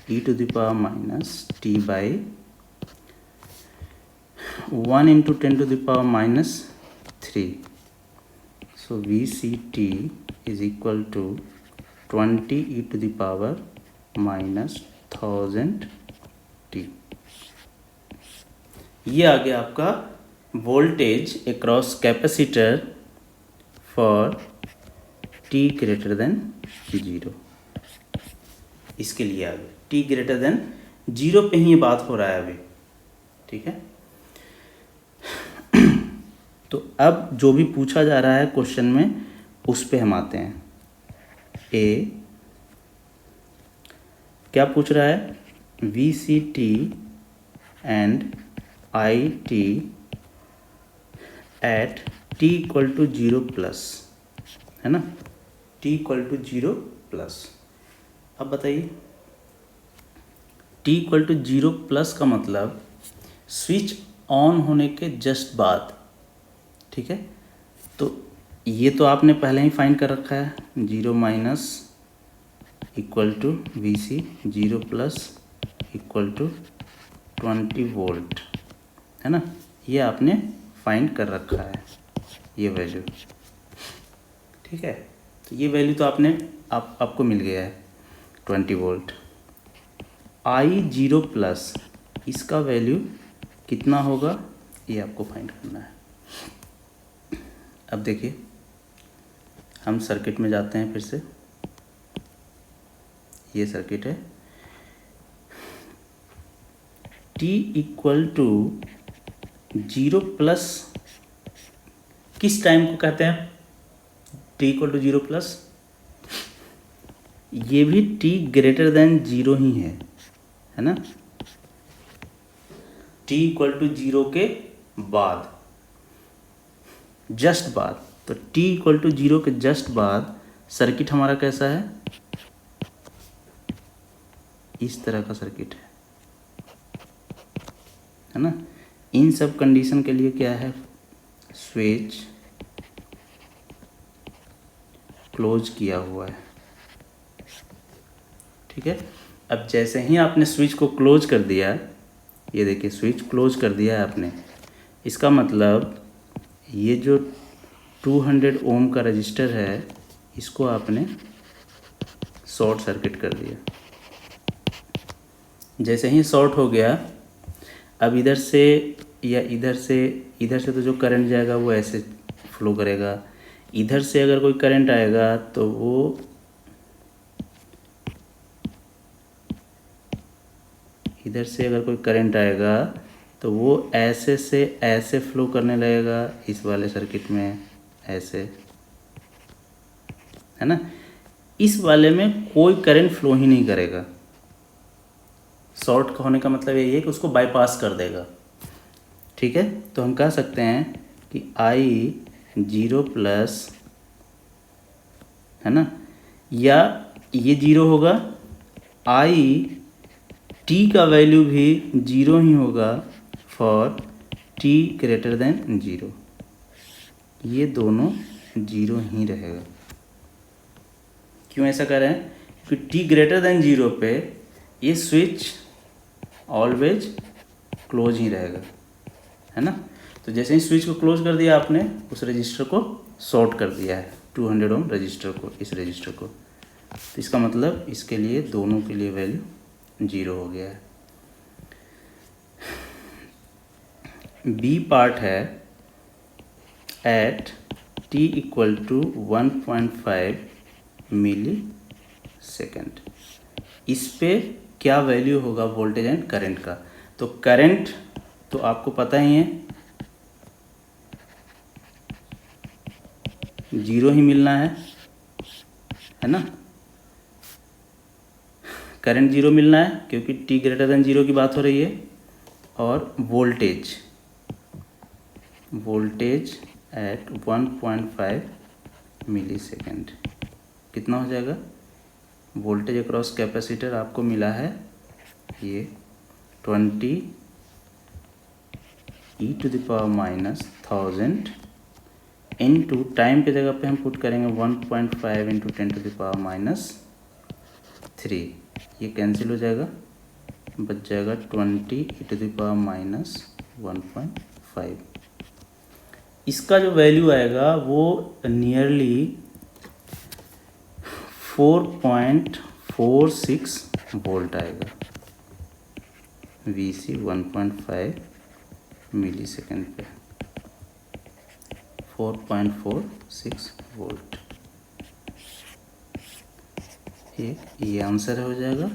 e⁻t/1 into 10⁻³ so VCT is equal to 20 e⁻1000t। ये आ गया आपका voltage across capacitor for t greater than 0। इसके लिए आ गया t ग्रेटर देन 0 पे ही ये बात हो रहा है अभी, ठीक है। तो अब जो भी पूछा जा रहा है क्वेश्चन में उस पे हम आते हैं। ए क्या पूछ रहा है VCT and IT at t equal to 0 plus, है ना, t इक्वल टू 0 प्लस। अब बताइए t इक्वल टू 0 प्लस का मतलब स्विच ऑन होने के जस्ट बाद, ठीक है। तो ये तो आपने पहले ही फाइंड कर रखा है 0 minus equal to VC0 plus equal to 20 volt, है ना, ये आपने फाइंड कर रखा है ये वैल्यू, ठीक है। तो ये वैल्यू तो आपको मिल गया है 20 वोल्ट। I0 प्लस इसका वैल्यू कितना होगा ये आपको फाइंड करना है। अब देखिए हम सर्किट में जाते हैं, फिर से ये सर्किट है, t इक्वल टू 0 प्लस किस टाइम को कहते हैं t इक्वल टू 0 प्लस, ये भी t ग्रेटर देन 0 ही है ना, t इक्वल टू 0 के बाद, जस्ट बाद। तो t इक्वल टू 0 के जस्ट बाद सर्किट हमारा कैसा है, इस तरह का सर्किट है ना। इन सब कंडीशन के लिए क्या है, स्विच क्लोज किया हुआ है, ठीक है। अब जैसे ही आपने स्विच को क्लोज कर दिया, ये देखिए स्विच क्लोज कर दिया है आपने, इसका मतलब ये जो 200 ओम का रजिस्टर है इसको आपने शॉर्ट सर्किट कर दिया। जैसे ही शॉर्ट हो गया, अब इधर से या इधर से तो जो करंट जाएगा वो ऐसे फ्लो करेगा, इधर से अगर कोई करंट आएगा तो वो इधर से अगर कोई करंट आएगा तो वो ऐसे से ऐसे फ्लो करने लगेगा इस वाले सर्किट में, ऐसे, है ना। इस वाले में कोई करंट फ्लो ही नहीं करेगा। शॉर्ट होने का मतलब यही है कि उसको बाईपास कर देगा, ठीक है। तो हम कह सकते हैं कि I0 प्लस, है ना, या ये 0 होगा, I t का वैल्यू भी 0 ही होगा फॉर t ग्रेटर देन 0, ये दोनों 0 ही रहेगा। क्यों ऐसा कर रहे हैं? क्योंकि t ग्रेटर देन 0 पे ये स्विच ऑलवेज क्लोज ही रहेगा, है ना। तो जैसे ही स्विच को क्लोज कर दिया आपने, उस रजिस्टर को शॉर्ट कर दिया है, 200 ओम रजिस्टर को, इस रजिस्टर को। तो इसका मतलब इसके लिए दोनों के लिए वैल्यू 0 हो गया है। बी पार्ट है at t equal to 1.5 millisecond. इस पे क्या वैल्यू होगा वोल्टेज एंड करंट का? तो करंट तो आपको पता ही है, 0 ही मिलना है ना। करंट 0 मिलना है क्योंकि t ग्रेटर देन 0 की बात हो रही है। और वोल्टेज एट 1.5 मिली सेकेंड कितना हो जाएगा? वोल्टेज अक्रॉस कैपेसिटर आपको मिला है ये 20 e to the power minus 1000 into time के जगह पे हम पुट करेंगे 1.5 into 10 to the power minus 3। ये कैंसिल हो जाएगा, बच जाएगा 20 e to the power minus 1.5। इसका जो वैल्यू आएगा वो नियरली 4.46 वोल्ट आएगा। VC 1.5 मिली सेकेंड पे 4.46 वोल्ट, ये आंसर हो जाएगा।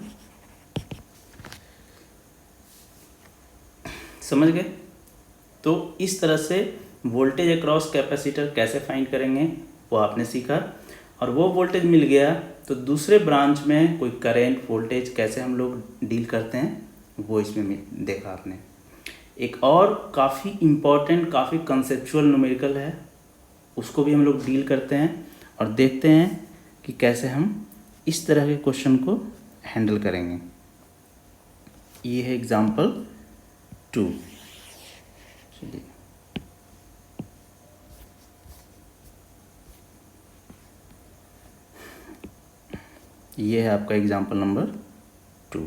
समझ गए? तो इस तरह से वोल्टेज अक्रॉस कैपेसिटर कैसे फाइंड करेंगे वो आपने सीखा। और वो वोल्टेज मिल गया तो दूसरे ब्रांच में कोई करंट वोल्टेज कैसे हम लोग डील करते हैं वो इसमें देखा आपने। एक और काफ़ी इम्पॉर्टेंट, काफ़ी कंसेप्चुअल न्यूमेरिकल है, उसको भी हम लोग डील करते हैं और देखते हैं कि कैसे हम इस तरह के क्वेश्चन को हैंडल करेंगे। ये है एग्जाम्पल 2। चलिए, ये है आपका एग्जाम्पल नंबर 2।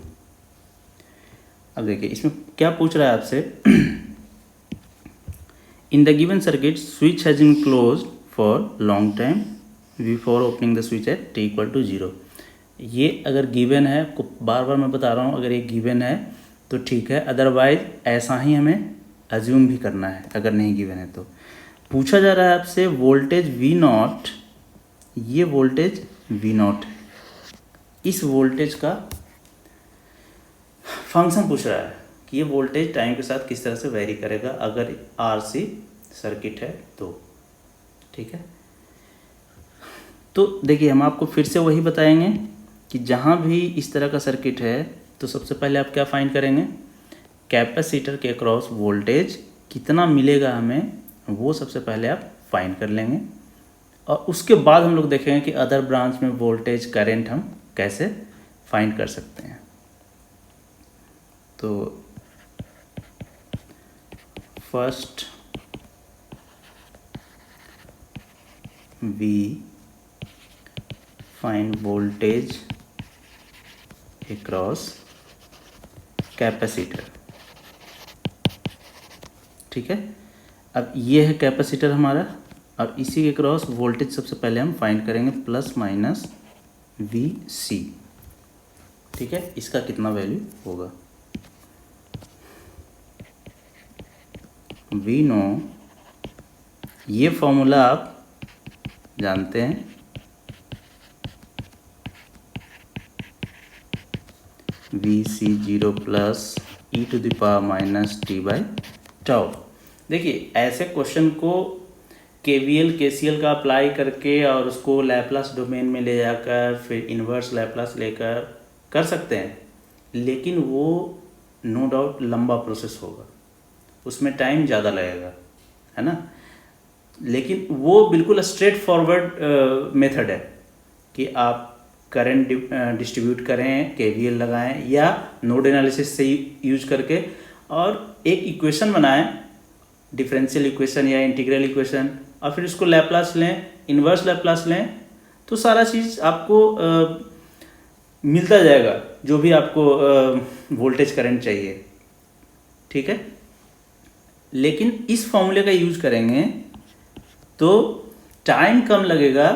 अब देखिए इसमें क्या पूछ रहा है आपसे। In the given circuit switch has been closed for long time before opening the switch at t equal to 0। ये अगर गिवन है, आपको बार बार मैं बता रहा हूँ, अगर ये गिवन है तो ठीक है, अदरवाइज ऐसा ही हमें अज्यूम भी करना है अगर नहीं गिवन है तो। पूछा जा रहा है आपसे वोल्टेज V0, ये वोल्टेज V0 है, इस वोल्टेज का फंक्शन पूछ रहा है कि ये वोल्टेज टाइम के साथ किस तरह से वेरी करेगा अगर RC सर्किट है तो। ठीक है, तो देखिए हम आपको फिर से वही बताएंगे कि जहाँ भी इस तरह का सर्किट है तो सबसे पहले आप क्या फाइंड करेंगे, कैपेसिटर के अक्रॉस वोल्टेज कितना मिलेगा हमें, वो सबसे पहले आप फाइंड कर लेंगे। और उसके बाद हम लोग देखेंगे कि अदर ब्रांच में वोल्टेज करंट हम कैसे फाइंड कर सकते हैं। तो first we find voltage across capacitor. ठीक है, अब ये है कैपेसिटर हमारा, और इसी के क्रॉस वोल्टेज सबसे पहले हम फाइंड करेंगे प्लस माइनस VC। ठीक है, इसका कितना वैल्यू होगा, वी नो, ये फॉर्मूला आप जानते हैं, VC 0 plus e to the power minus t by tau. देखिए ऐसे क्वेश्चन को KVL KCL का अप्लाई करके और उसको लैप्लास डोमेन में ले जाकर फिर इन्वर्स लैप्लास लेकर कर सकते हैं, लेकिन वो नो डाउट लंबा प्रोसेस होगा, उसमें टाइम ज़्यादा लगेगा, है ना। लेकिन वो बिल्कुल स्ट्रेट फॉरवर्ड मेथड है कि आप करंट डिस्ट्रीब्यूट करें, KVL लगाएं या नोड एनालिसिस से यूज करके और एक इक्वेशन बनाएं डिफरेंशियल इक्वेशन या इंटीग्रल इक्वेशन, और फिर उसको लैप्लास लें, इन्वर्स लैप्लास लें, तो सारा चीज़ आपको मिलता जाएगा जो भी आपको वोल्टेज करंट चाहिए, ठीक है। लेकिन इस फॉर्मूले का यूज करेंगे तो टाइम कम लगेगा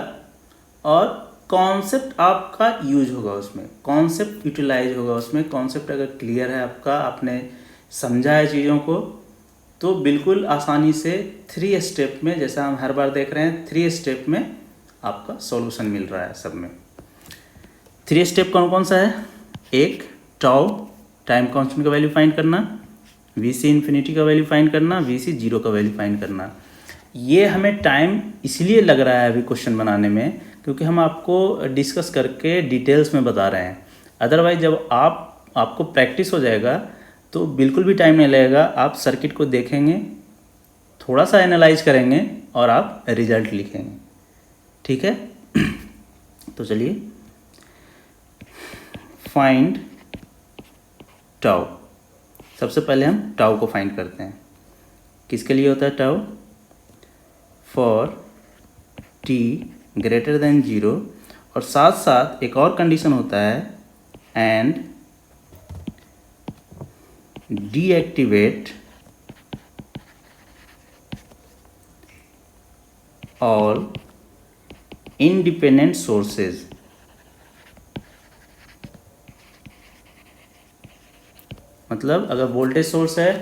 और कॉन्सेप्ट आपका यूज होगा उसमें, कॉन्सेप्ट यूटिलाइज होगा उसमें। कॉन्सेप्ट अगर क्लियर है आपका, आपने समझा है चीज़ों को, तो बिल्कुल आसानी से 3 स्टेप में, जैसा हम हर बार देख रहे हैं, 3 स्टेप में आपका सॉल्यूशन मिल रहा है सब में। 3 स्टेप कौन कौन सा है? एक, टाउ टाइम कांस्टेंट का वैल्यू फाइंड करना, वी सी इन्फिनिटी का वैल्यू फाइंड करना, वी सी जीरो का वैल्यू फाइंड करना। ये हमें टाइम इसलिए लग रहा है अभी क्वेश्चन बनाने में क्योंकि हम आपको डिस्कस करके डिटेल्स में बता रहे हैं। अदरवाइज जब आपको प्रैक्टिस हो जाएगा तो बिल्कुल भी टाइम नहीं लगेगा। आप सर्किट को देखेंगे, थोड़ा सा एनालाइज करेंगे और आप रिजल्ट लिखेंगे, ठीक है। तो चलिए, फाइंड टाउ। सबसे पहले हम टाउ को फाइंड करते हैं। किसके लिए होता है tau? For T greater than 0, और साथ साथ एक और कंडीशन होता है, and deactivate all independent sources. मतलब अगर वोल्टेज सोर्स है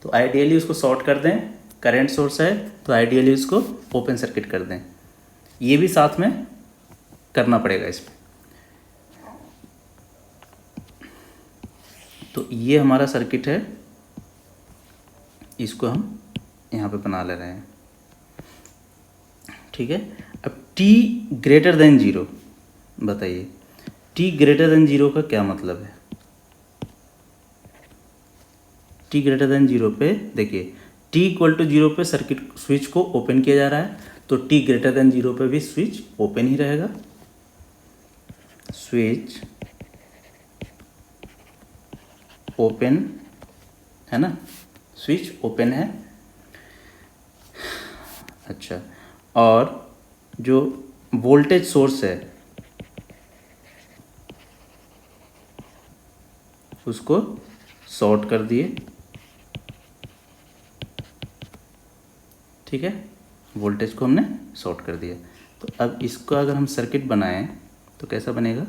तो आइडियली उसको शॉर्ट कर दें, करंट सोर्स है तो आइडियली उसको ओपन सर्किट कर दें। ये भी साथ में करना पड़ेगा इसमें। तो ये हमारा सर्किट है, इसको हम यहाँ पे बना ले रहे हैं, ठीक है। अब t ग्रेटर देन 0, बताइए t ग्रेटर देन 0 का क्या मतलब है? t ग्रेटर देन 0 पे देखिए, t इक्वल टू 0 पे सर्किट स्विच को ओपन किया जा रहा है, तो t ग्रेटर देन 0 पे भी स्विच ओपन ही रहेगा। स्विच ओपन है ना, स्विच ओपन है। अच्छा, और जो वोल्टेज सोर्स है उसको शॉर्ट कर दिए, ठीक है, वोल्टेज को हमने शॉर्ट कर दिया। तो अब इसको अगर हम सर्किट बनाएं तो कैसा बनेगा?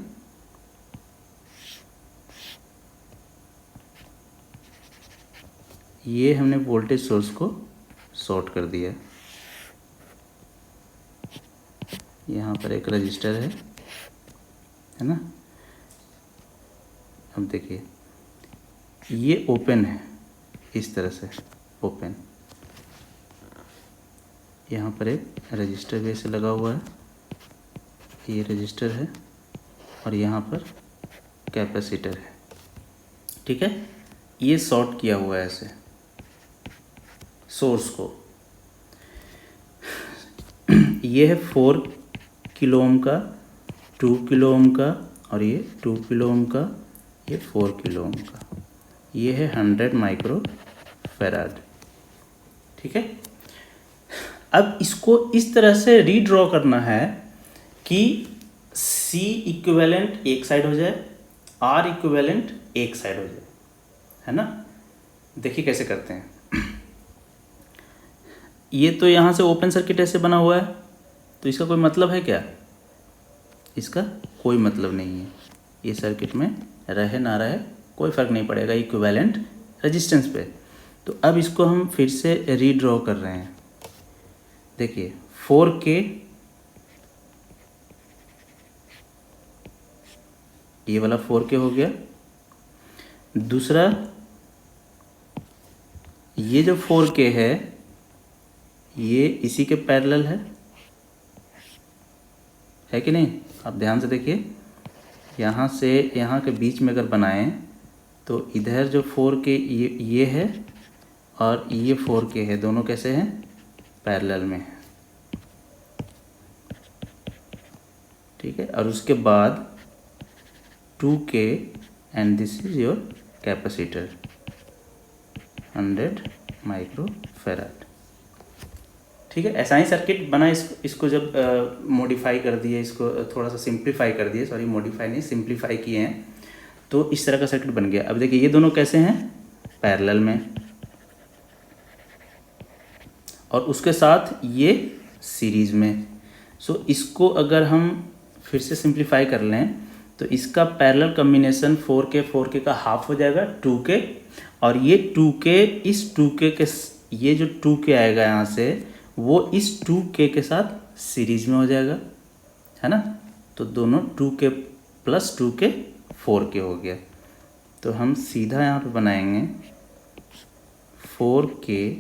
ये हमने वोल्टेज सोर्स को शॉर्ट कर दिया, यहाँ पर एक रजिस्टर है ना। अब देखिए ये ओपन है, इस तरह से ओपन, यहाँ पर एक रजिस्टर भी ऐसे लगा हुआ है, ये रजिस्टर है, और यहाँ पर कैपेसिटर है, ठीक है। ये शॉर्ट किया हुआ है ऐसे सोर्स को। ये है 4 किलो ओम का, 2 किलो ओम का, और ये 2 किलो ओम का, ये 4 किलो ओम का, ये है 100 माइक्रो फैराड, ठीक है। अब इसको इस तरह से रीड्रॉ करना है कि C इक्विवेलेंट एक साइड हो जाए, R इक्विवेलेंट एक साइड हो जाए, है ना। देखिए कैसे करते हैं। ये तो यहाँ से ओपन सर्किट ऐसे बना हुआ है, तो इसका कोई मतलब है क्या? इसका कोई मतलब नहीं है। ये सर्किट में रहे ना रहे कोई फ़र्क नहीं पड़ेगा इक्विवेलेंट रेजिस्टेंस पे। तो अब इसको हम फिर से रीड्रॉ कर रहे हैं। देखिए 4K, ये वाला 4K हो गया। दूसरा ये जो 4K है ये इसी के पैरेलल है कि नहीं? आप ध्यान से देखिए, यहाँ से यहाँ के बीच में अगर बनाएं तो इधर जो 4K ये है और ये 4K है, दोनों कैसे हैं? पैरेलल में, ठीक है। और उसके बाद 2K and this is your capacitor 100 micro farad. ठीक है, ऐसा ही सर्किट बना। इसको जब मॉडिफाई कर दिए, इसको थोड़ा सा सिंप्लीफाई कर दिए, सॉरी मॉडिफाई नहीं सिंप्लीफाई किए हैं, तो इस तरह का सर्किट बन गया। अब देखिए ये दोनों कैसे हैं, पैरेलल में, और उसके साथ ये सीरीज में। सो इसको अगर हम फिर से सिंप्लीफाई कर लें तो इसका पैरेलल कम्बिनेशन 4K का हाफ हो जाएगा 2K, और ये 2K इस 2K के, ये जो 2K आएगा यहाँ से वो इस 2K के साथ सीरीज में हो जाएगा, है ना। तो दोनों 2K प्लस 2K 4K हो गया। तो हम सीधा यहाँ पे बनाएंगे 4K,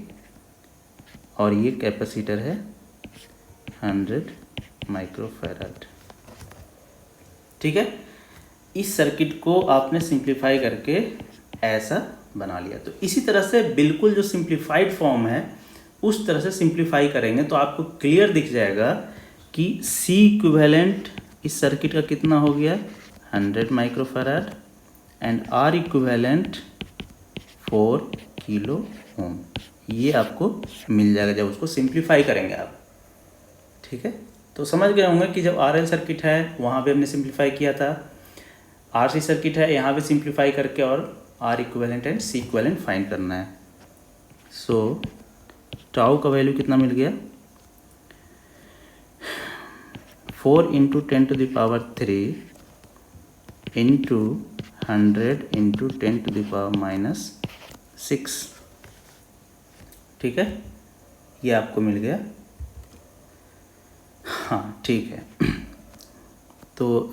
और ये कैपेसिटर है 100 माइक्रोफैराड। ठीक है, इस सर्किट को आपने सिंप्लीफाई करके ऐसा बना लिया। तो इसी तरह से बिल्कुल जो सिंप्लीफाइड फॉर्म है उस तरह से सिंप्लीफाई करेंगे तो आपको क्लियर दिख जाएगा कि C इक्विवेलेंट इस सर्किट का कितना हो गया, 100 microfarad, and R equivalent 4 kilo ओम। ये आपको मिल जाएगा जब उसको सिंप्लीफाई करेंगे आप। ठीक है, तो समझ गए होंगे कि जब RL सर्किट है वहाँ पे हमने सिंप्लीफाई किया था, RC सर्किट है यहाँ पे सिंप्लीफाई करके और R equivalent and C equivalent find करना है। सो टाउ का वैल्यू कितना मिल गया, 4 × 10⁻³ इंटू 100 × 10⁻⁻6। ठीक है, ये आपको मिल गया। हाँ ठीक है, तो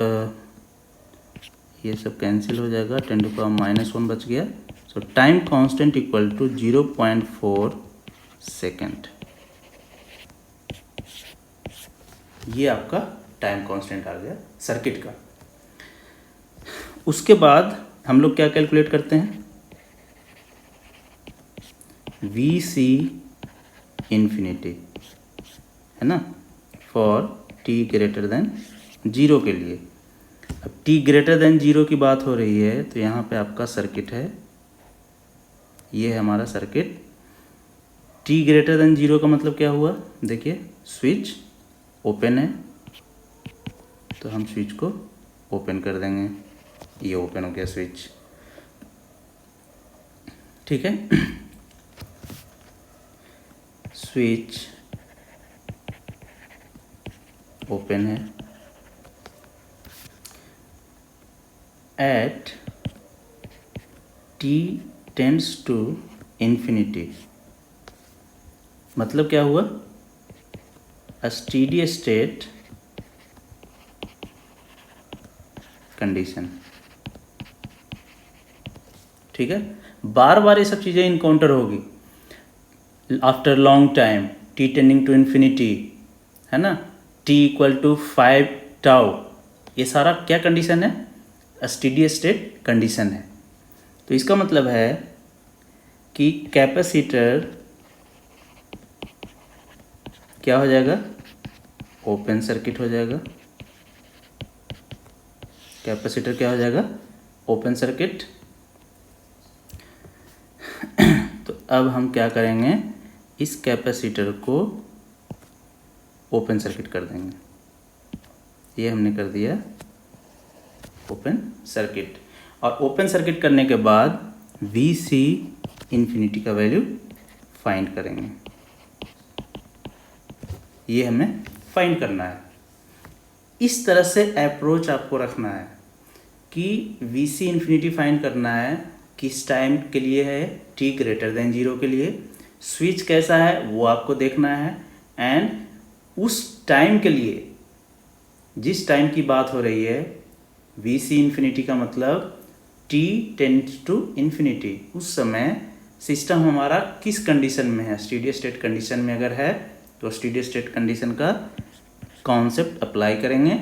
ये सब कैंसिल हो जाएगा, 10⁻⁻1 बच गया। So time constant equal to 0.4 second. ये आपका टाइम कांस्टेंट आ गया सर्किट का। उसके बाद हम लोग क्या कैलकुलेट करते हैं, VC इन्फिनिटी, है ना, फॉर t>0 के लिए। अब t>0 की बात हो रही है तो यहाँ पे आपका सर्किट है, ये है हमारा सर्किट। t>0 का मतलब क्या हुआ, देखिए स्विच ओपन है तो हम स्विच को ओपन कर देंगे, ये ओपन हो गया स्विच। ठीक है, स्विच ओपन है एट t→∞। मतलब क्या हुआ, अ स्टेडी स्टेट कंडीशन। ठीक है, बार बार ये सब चीज़ें इनकाउंटर होगी आफ्टर लॉन्ग टाइम, t→∞, है ना, t = 5 टाउ। ये सारा क्या कंडीशन है, स्टेडी स्टेट कंडीशन है। तो इसका मतलब है कि कैपेसिटर क्या हो जाएगा, ओपन सर्किट हो जाएगा। कैपेसिटर क्या हो जाएगा, ओपन सर्किट। तो अब हम क्या करेंगे, इस कैपेसिटर को ओपन सर्किट कर देंगे। ये हमने कर दिया ओपन सर्किट, और ओपन सर्किट करने के बाद VC इन्फिनिटी का वैल्यू फाइंड करेंगे। ये हमें फाइंड करना है। इस तरह से अप्रोच आपको रखना है कि VC इन्फिनिटी फाइंड करना है, किस टाइम के लिए है, t>0 के लिए। स्विच कैसा है वो आपको देखना है, एंड उस टाइम के लिए, जिस टाइम की बात हो रही है, VC इन्फिनिटी का मतलब t→∞, उस समय सिस्टम हमारा किस कंडीशन में है, स्टेडी स्टेट कंडीशन में अगर है तो स्टेडी स्टेट कंडीशन का कॉन्सेप्ट अप्लाई करेंगे।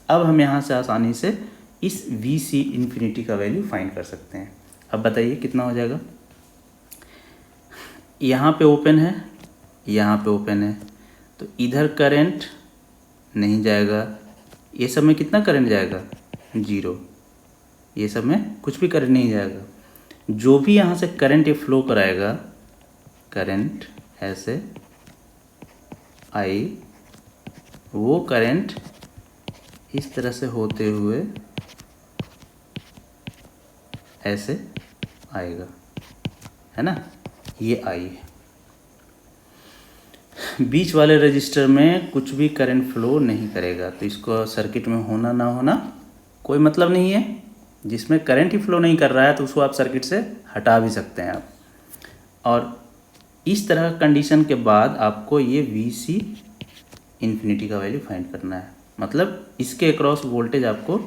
अब हम यहाँ से आसानी से इस VC इन्फिनिटी का वैल्यू फाइंड कर सकते हैं। अब बताइए कितना हो जाएगा, यहाँ पे ओपन है, यहाँ पे ओपन है, तो इधर करंट नहीं जाएगा। ये सब में कितना करंट जाएगा, 0। ये सब में कुछ भी करंट नहीं जाएगा। जो भी यहाँ से करंट ये फ्लो कराएगा करंट ऐसे आई, वो करंट इस तरह से होते हुए ऐसे आएगा, है ना, ये आई है। बीच वाले रजिस्टर में कुछ भी करंट फ्लो नहीं करेगा, तो इसको सर्किट में होना ना होना कोई मतलब नहीं है। जिसमें करंट ही फ्लो नहीं कर रहा है तो उसको आप सर्किट से हटा भी सकते हैं आप। और इस तरह कंडीशन के बाद आपको ये VC इन्फिनिटी का वैल्यू फाइंड करना है, मतलब इसके अक्रॉस वोल्टेज आपको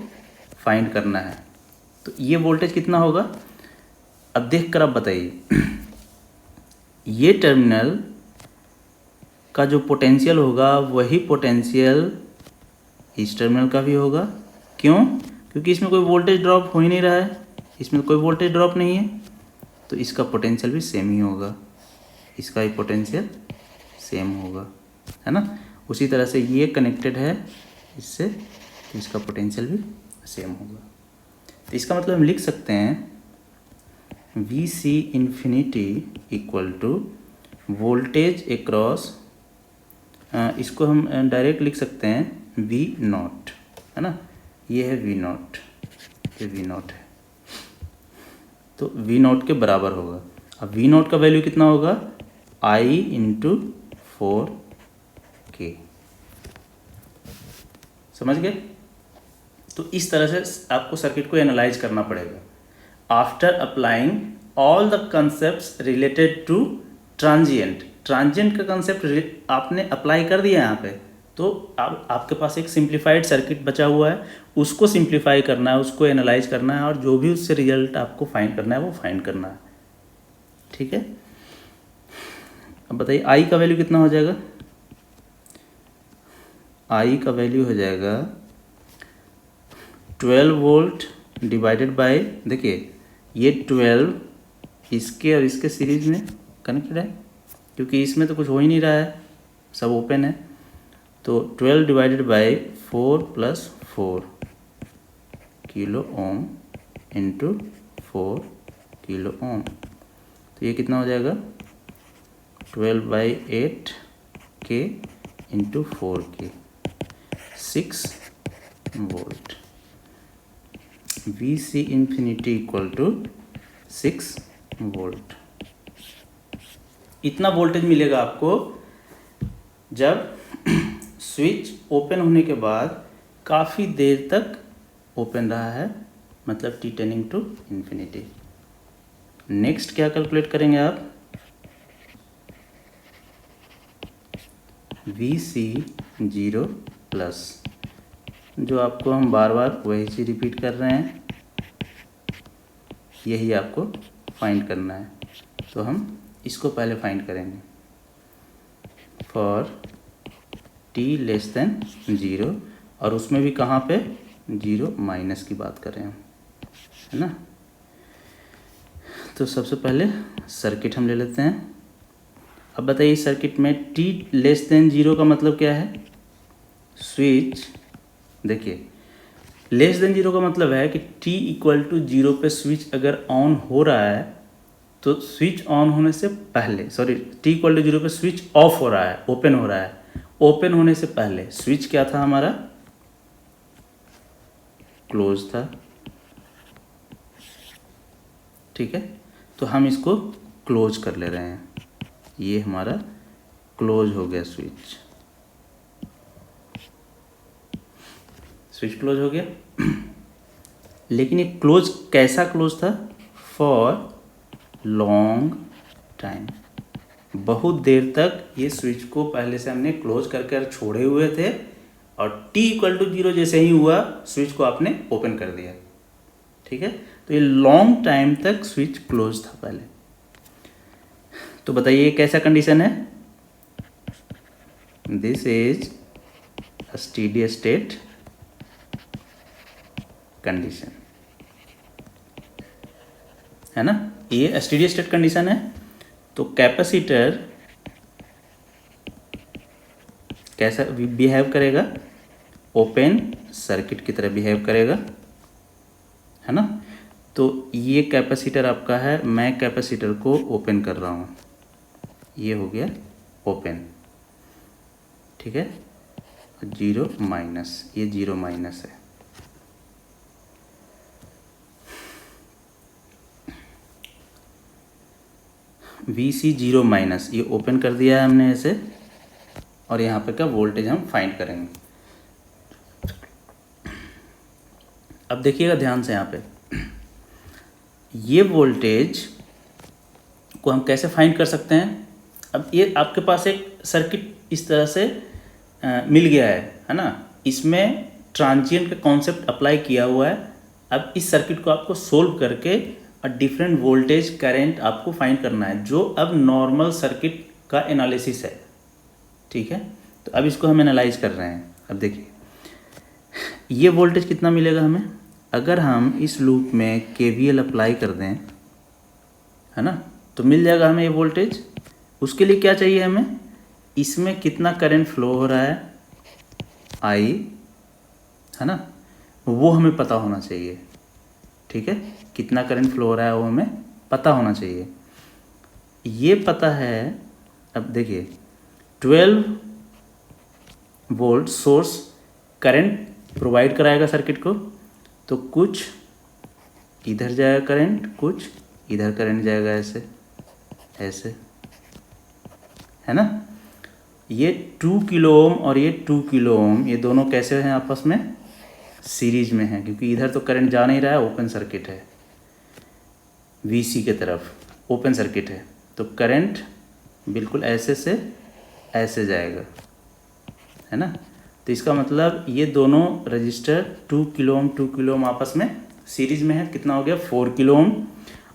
फाइंड करना है। तो ये वोल्टेज कितना होगा अब देख कर आप बताइए। ये टर्मिनल का जो पोटेंशियल होगा वही पोटेंशियल इस टर्मिनल का भी होगा। क्यों? क्योंकि इसमें कोई वोल्टेज ड्रॉप हो ही नहीं रहा है, इसमें कोई वोल्टेज ड्रॉप नहीं है, तो इसका पोटेंशियल भी सेम ही होगा, इसका ही पोटेंशियल सेम होगा, है ना। उसी तरह से ये कनेक्टेड है इससे, तो इसका पोटेंशियल भी सेम होगा। तो इसका मतलब हम लिख सकते हैं VC infinity equal to voltage across, इसको हम डायरेक्ट लिख सकते हैं V0, है ना, ये है V0, ये V0 है, तो V0 के बराबर होगा। अब V0 का वैल्यू कितना होगा I इंटू 4K, समझ गए। तो इस तरह से आपको सर्किट को एनालाइज करना पड़ेगा after applying all the concepts related to transient. Transient का कंसेप्ट आपने अप्लाई कर दिया यहाँ पे, तो अब आपके पास एक सिंप्लीफाइड सर्किट बचा हुआ है, उसको सिंप्लीफाई करना है, उसको एनालाइज करना है, और जो भी उससे रिजल्ट आपको फाइंड करना है वो फाइंड करना है, ठीक है। अब बताइए आई का वैल्यू कितना हो जाएगा। आई का वैल्यू हो जाएगा 12 वोल्ट डिवाइडेड बाय, देखिए ये 12 इसके और इसके सीरीज में कनेक्टेड है, क्योंकि इसमें तो कुछ हो ही नहीं रहा है, सब ओपन है, तो 12 divided by 4 plus 4 kilo ohm into 4 kilo ohm, तो ये कितना हो जाएगा 12/8 के into 4K, 6 volt. VC infinity equal to 6 volt. इतना वोल्टेज मिलेगा आपको जब स्विच ओपन होने के बाद काफ़ी देर तक ओपन रहा है, मतलब t tending to infinity. Next क्या कैलकुलेट करेंगे आप, VC 0 प्लस, जो आपको हम बार बार वही चीज़ रिपीट कर रहे हैं, यही आपको फाइंड करना है। तो हम इसको पहले फाइंड करेंगे फॉर t लेस देन 0, और उसमें भी कहाँ पे 0 माइनस की बात कर रहे हैं, है ना। तो सबसे पहले सर्किट हम ले लेते हैं। अब बताइए सर्किट में t लेस देन 0 का मतलब क्या है। स्विच, देखिए लेस देन 0 का मतलब है कि t इक्वल टू 0 पे स्विच अगर ऑन हो रहा है तो स्विच ऑन होने से पहले, सॉरी t इक्वल टू 0 पे स्विच ऑफ हो रहा है, ओपन हो रहा है, ओपन होने से पहले स्विच क्या था हमारा, क्लोज था, ठीक है। तो हम इसको क्लोज कर ले रहे हैं, ये हमारा क्लोज हो गया स्विच, स्विच क्लोज हो गया। लेकिन ये क्लोज कैसा क्लोज था, फॉर लॉन्ग टाइम, बहुत देर तक ये स्विच को पहले से हमने क्लोज करके छोड़े हुए थे, और t इक्वल टू 0 जैसे ही हुआ स्विच को आपने ओपन कर दिया, ठीक है। तो ये लॉन्ग टाइम तक स्विच क्लोज था पहले। तो बताइए कैसा कंडीशन है, this is a steady state condition, है ना, ये स्टेडी स्टेट कंडीशन है। तो कैपेसिटर कैसा बिहेव करेगा, ओपन सर्किट की तरह बिहेव करेगा, है ना। तो ये कैपेसिटर आपका है, मैं कैपेसिटर को ओपन कर रहा हूँ, ये हो गया ओपन, ठीक है, 0 माइनस, ये 0 माइनस है। VC 0 माइनस, ये ओपन कर दिया है हमने ऐसे, और यहाँ पे का वोल्टेज हम फाइंड करेंगे। अब देखिएगा ध्यान से यहाँ पे, ये वोल्टेज को हम कैसे फाइंड कर सकते हैं। अब ये आपके पास एक सर्किट इस तरह से मिल गया है ना, इसमें ट्रांजिएंट का कॉन्सेप्ट अप्लाई किया हुआ है। अब इस सर्किट को आपको सोल्व करके डिफरेंट वोल्टेज करंट आपको फाइंड करना है, जो अब नॉर्मल सर्किट का एनालिसिस है, ठीक है। तो अब इसको हम एनालाइज कर रहे हैं। अब देखिए ये वोल्टेज कितना मिलेगा हमें, अगर हम इस लूप में KVL अप्लाई कर दें, है ना, तो मिल जाएगा हमें ये वोल्टेज। उसके लिए क्या चाहिए हमें, इसमें कितना करंट फ्लो हो रहा है I, है ना, वो हमें पता होना चाहिए, ठीक है। कितना करंट फ्लो हो रहा है वो हमें पता होना चाहिए, ये पता है। अब देखिए 12 वोल्ट सोर्स करंट प्रोवाइड कराएगा सर्किट को, तो कुछ इधर जाएगा करंट, कुछ इधर करंट जाएगा, ऐसे ऐसे, है ना। ये 2 किलो ओम और ये 2 किलो ओम, ये दोनों कैसे हैं आपस में, सीरीज में हैं, क्योंकि इधर तो करंट जा नहीं रहा है, ओपन सर्किट है, VC के तरफ ओपन सर्किट है, तो करंट बिल्कुल ऐसे से ऐसे जाएगा, है ना। तो इसका मतलब ये दोनों रजिस्टर 2 किलो ओम आपस में सीरीज में है। कितना हो गया, 4 किलो ओम,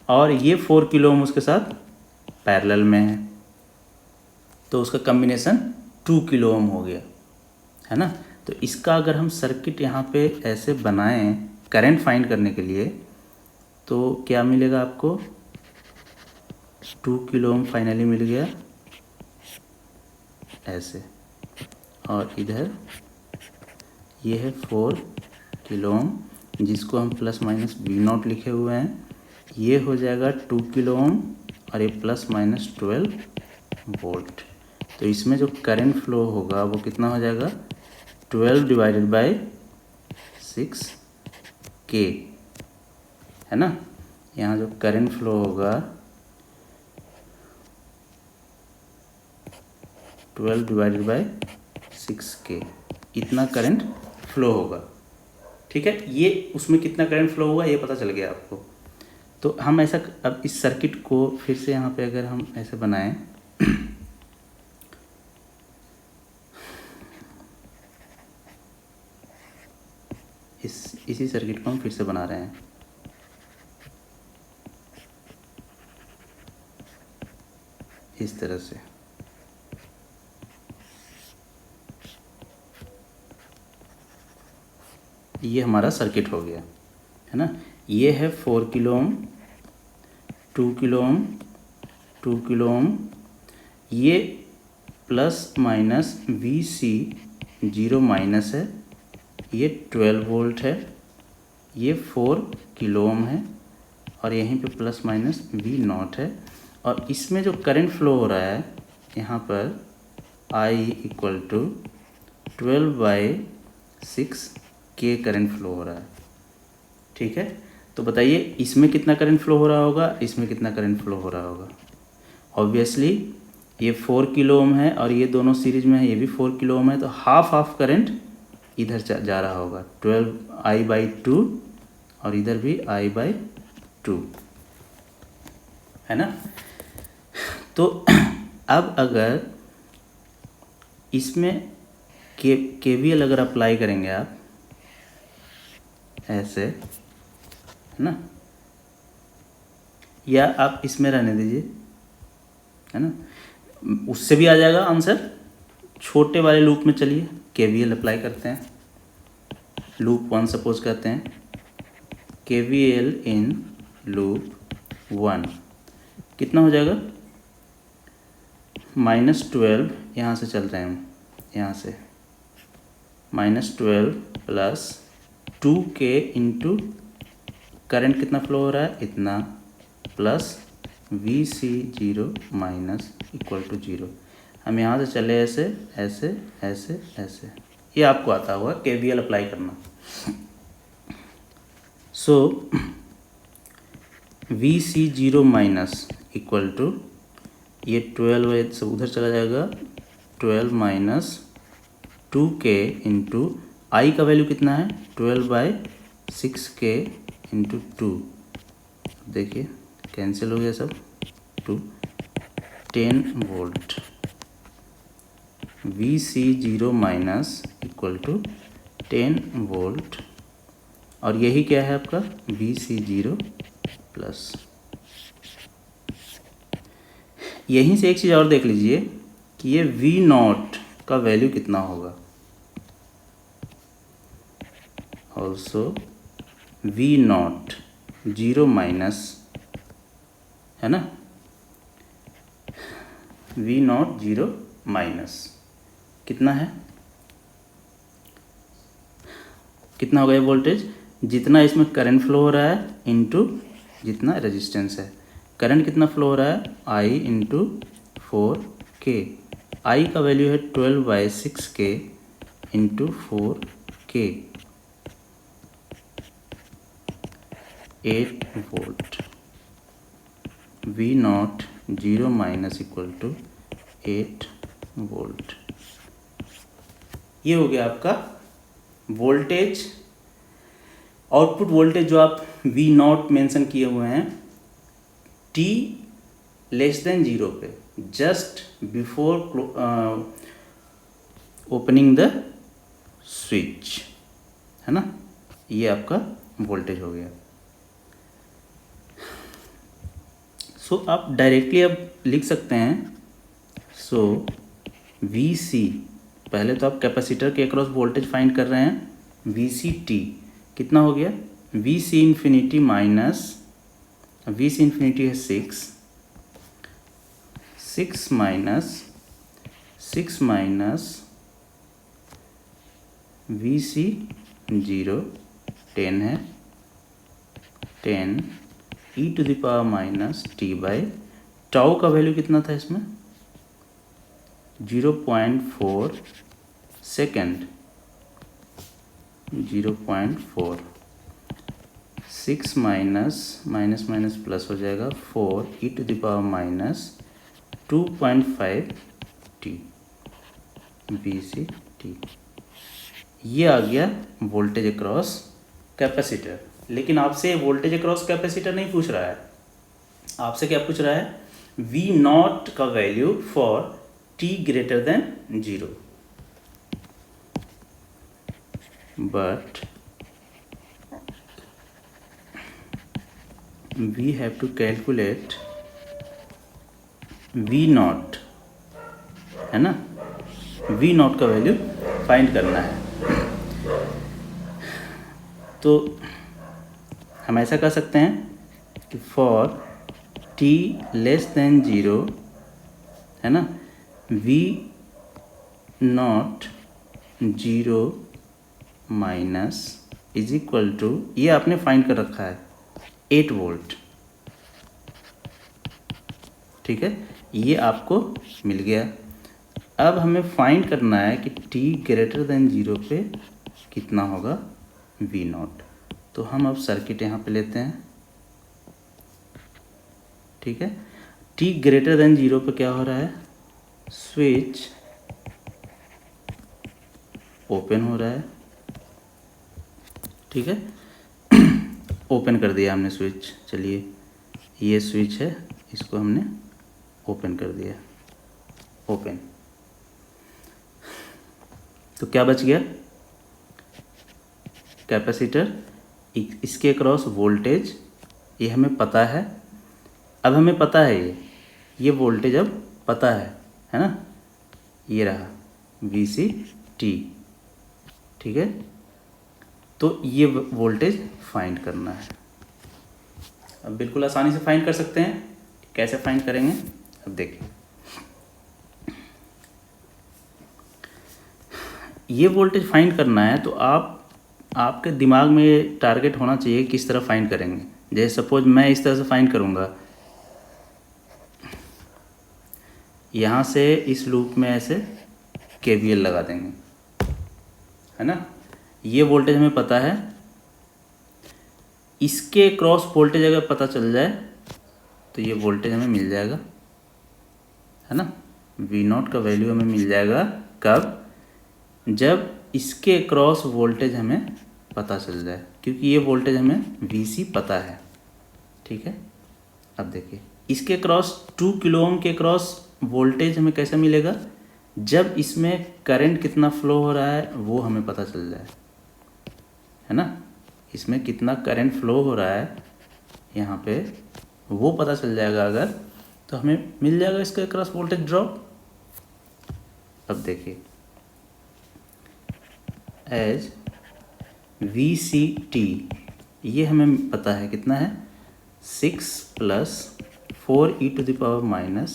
और ये 4 किलो ओम उसके साथ पैरेलल में है, तो उसका कॉम्बिनेशन 2 किलो ओम हो गया, है ना। तो इसका अगर हम सर्किट यहाँ पे ऐसे बनाएं करंट फाइंड करने के लिए, तो क्या मिलेगा आपको, 2 किलो ओम फाइनली मिल गया ऐसे, और इधर ये है 4 किलो ओम, जिसको हम प्लस माइनस V0 लिखे हुए हैं, ये हो जाएगा 2 किलो ओम, और ये प्लस माइनस 12 वोल्ट। तो इसमें जो करंट फ्लो होगा वो कितना हो जाएगा, 12 डिवाइडेड बाय 6K, है ना। यहाँ जो करंट फ्लो होगा 12 डिवाइडेड बाय 6K, इतना करंट फ्लो होगा, ठीक है। ये उसमें कितना करंट फ्लो होगा ये पता चल गया आपको। तो हम ऐसा, अब इस सर्किट को फिर से यहाँ पे अगर हम ऐसे बनाएं, इसी सर्किट को हम फिर से बना रहे हैं, इस तरह से। ये हमारा सर्किट हो गया, है ना। ये है 4 किलो ओम, 2 किलो ओम, 2 किलो ओम, ये प्लस माइनस VC 0 माइनस है, ये 12 वोल्ट है, ये 4 किलो ओम है, और यहीं पे प्लस माइनस V0 है, और इसमें जो करंट फ्लो हो रहा है यहाँ पर I equal to 12/6K current flow हो रहा है, ठीक है। तो बताइए इसमें कितना करंट फ्लो हो रहा होगा, इसमें कितना करंट फ्लो हो रहा होगा। ऑब्वियसली ये 4 किलो ओम है और ये दोनों सीरीज में है, ये भी 4 किलो ओम है, तो हाफ करंट इधर जा रहा होगा, 12I/2, और इधर भी I/2, है ना। तो अब अगर इसमें KVL अगर अप्लाई करेंगे आप ऐसे, है ना, या आप इसमें रहने दीजिए, है ना, उससे भी आ जाएगा आंसर। छोटे वाले लूप में चलिए KVL अप्लाई करते हैं, लूप 1 सपोज करते हैं, KVL इन लूप 1 कितना हो जाएगा, -12, यहाँ से चल रहे हैं हम, यहाँ से -12 प्लस 2K इंटू करंट कितना फ्लो हो रहा है इतना, plus V C zero minus equal to zero. हम यहाँ से चले ऐसे ऐसे ऐसे ऐसे, ये आपको आता होगा KVL अप्लाई करना। So V C zero minus equal to, ये 12 से उधर चला जाएगा, 12 माइनस 2k इंटू आई का वैल्यू कितना है 12/6k इंटू 2, देखिए कैंसिल हो गया सब, 2 10 volt. V C zero minus equal to 10 volt, और यही क्या है आपका वी सी जीरो प्लस। यहीं से एक चीज़ और देख लीजिए कि ये वी नॉट का वैल्यू कितना होगा। Also V naught zero minus, है ना, वी नॉट जीरो माइनस कितना है, कितना हो गया वोल्टेज, जितना इसमें करंट फ्लो हो रहा है इनटू जितना रेजिस्टेंस है। करंट कितना फ्लो हो रहा है आई इंटू 4k, आई का वैल्यू है 12/6k into 4k, 8 volt. V naught zero minus equal to 8 volt. ये हो गया आपका वोल्टेज, आउटपुट वोल्टेज जो आप वी नॉट मेंशन किए हुए हैं t लेस देन 0 पे, just before opening the switch, है ना, ये आपका वोल्टेज हो गया। सो आप डायरेक्टली अब लिख सकते हैं, सो वी सी, पहले तो आप कैपेसिटर के अक्रॉस वोल्टेज फाइंड कर रहे हैं, वी सी टी कितना हो गया, V C infinity minus, V C infinity है 6 माइनस वी सी जीरो 10 है, 10 e to the power minus t by tau का वैल्यू कितना था इसमें 0.4 सेकेंड, 0.4, 6 माइनस प्लस हो जाएगा 4 e to the power minus 2.5 t V C t. ये आ गया वोल्टेज अक्रॉस कैपेसिटर। लेकिन आपसे वोल्टेज अक्रॉस कैपेसिटर नहीं पूछ रहा है, आपसे क्या पूछ रहा है, वी नॉट का value for t greater than 0, but we have to calculate v not, है ना, v नॉट का वैल्यू फाइंड करना है। तो हम ऐसा कर सकते हैं कि फॉर t लेस देन 0, है ना, v naught 0 minus is equal to, ये आपने फाइंड कर रखा है 8 वोल्ट, ठीक है, ये आपको मिल गया। अब हमें फाइंड करना है कि t ग्रेटर देन 0 पे कितना होगा v नॉट। तो हम अब सर्किट यहाँ पे लेते हैं, ठीक है, t ग्रेटर देन 0 पे क्या हो रहा है, स्विच ओपन हो रहा है, ठीक है, ओपन कर दिया हमने स्विच। चलिए ये स्विच है, इसको हमने ओपन कर दिया, ओपन। तो क्या बच गया, कैपेसिटर, इसके अक्रॉस वोल्टेज, ये हमें पता है। अब हमें पता है ये वोल्टेज अब पता है ना, ये रहा वी सी टी, ठीक है। तो ये वोल्टेज फाइंड करना है। अब बिल्कुल आसानी से फाइंड कर सकते हैं, कैसे फाइंड करेंगे अब देखिए। ये वोल्टेज फाइंड करना है तो आपके दिमाग में टारगेट होना चाहिए किस तरह फाइंड करेंगे। जैसे सपोज मैं इस तरह से फाइंड करूँगा, यहाँ से इस लूप में ऐसे KVL लगा देंगे, है ना। ये वोल्टेज हमें पता है, इसके क्रॉस वोल्टेज अगर पता चल जाए तो ये वोल्टेज हमें मिल जाएगा, है ना। V0 का वैल्यू हमें मिल जाएगा कब, जब इसके क्रॉस वोल्टेज हमें पता चल जाए, क्योंकि ये वोल्टेज हमें VC पता है, ठीक है। अब देखिए इसके क्रॉस 2 किलो ओम के क्रॉस वोल्टेज हमें कैसे मिलेगा, जब इसमें करंट कितना फ्लो हो रहा है वो हमें पता चल जाए, है ना। इसमें कितना करंट फ्लो हो रहा है यहाँ पे वो पता चल जाएगा अगर, तो हमें मिल जाएगा इसका क्रॉस वोल्टेज ड्रॉप। अब देखिए एज VCT ये हमें पता है कितना है, 6 + 4e⁻⁻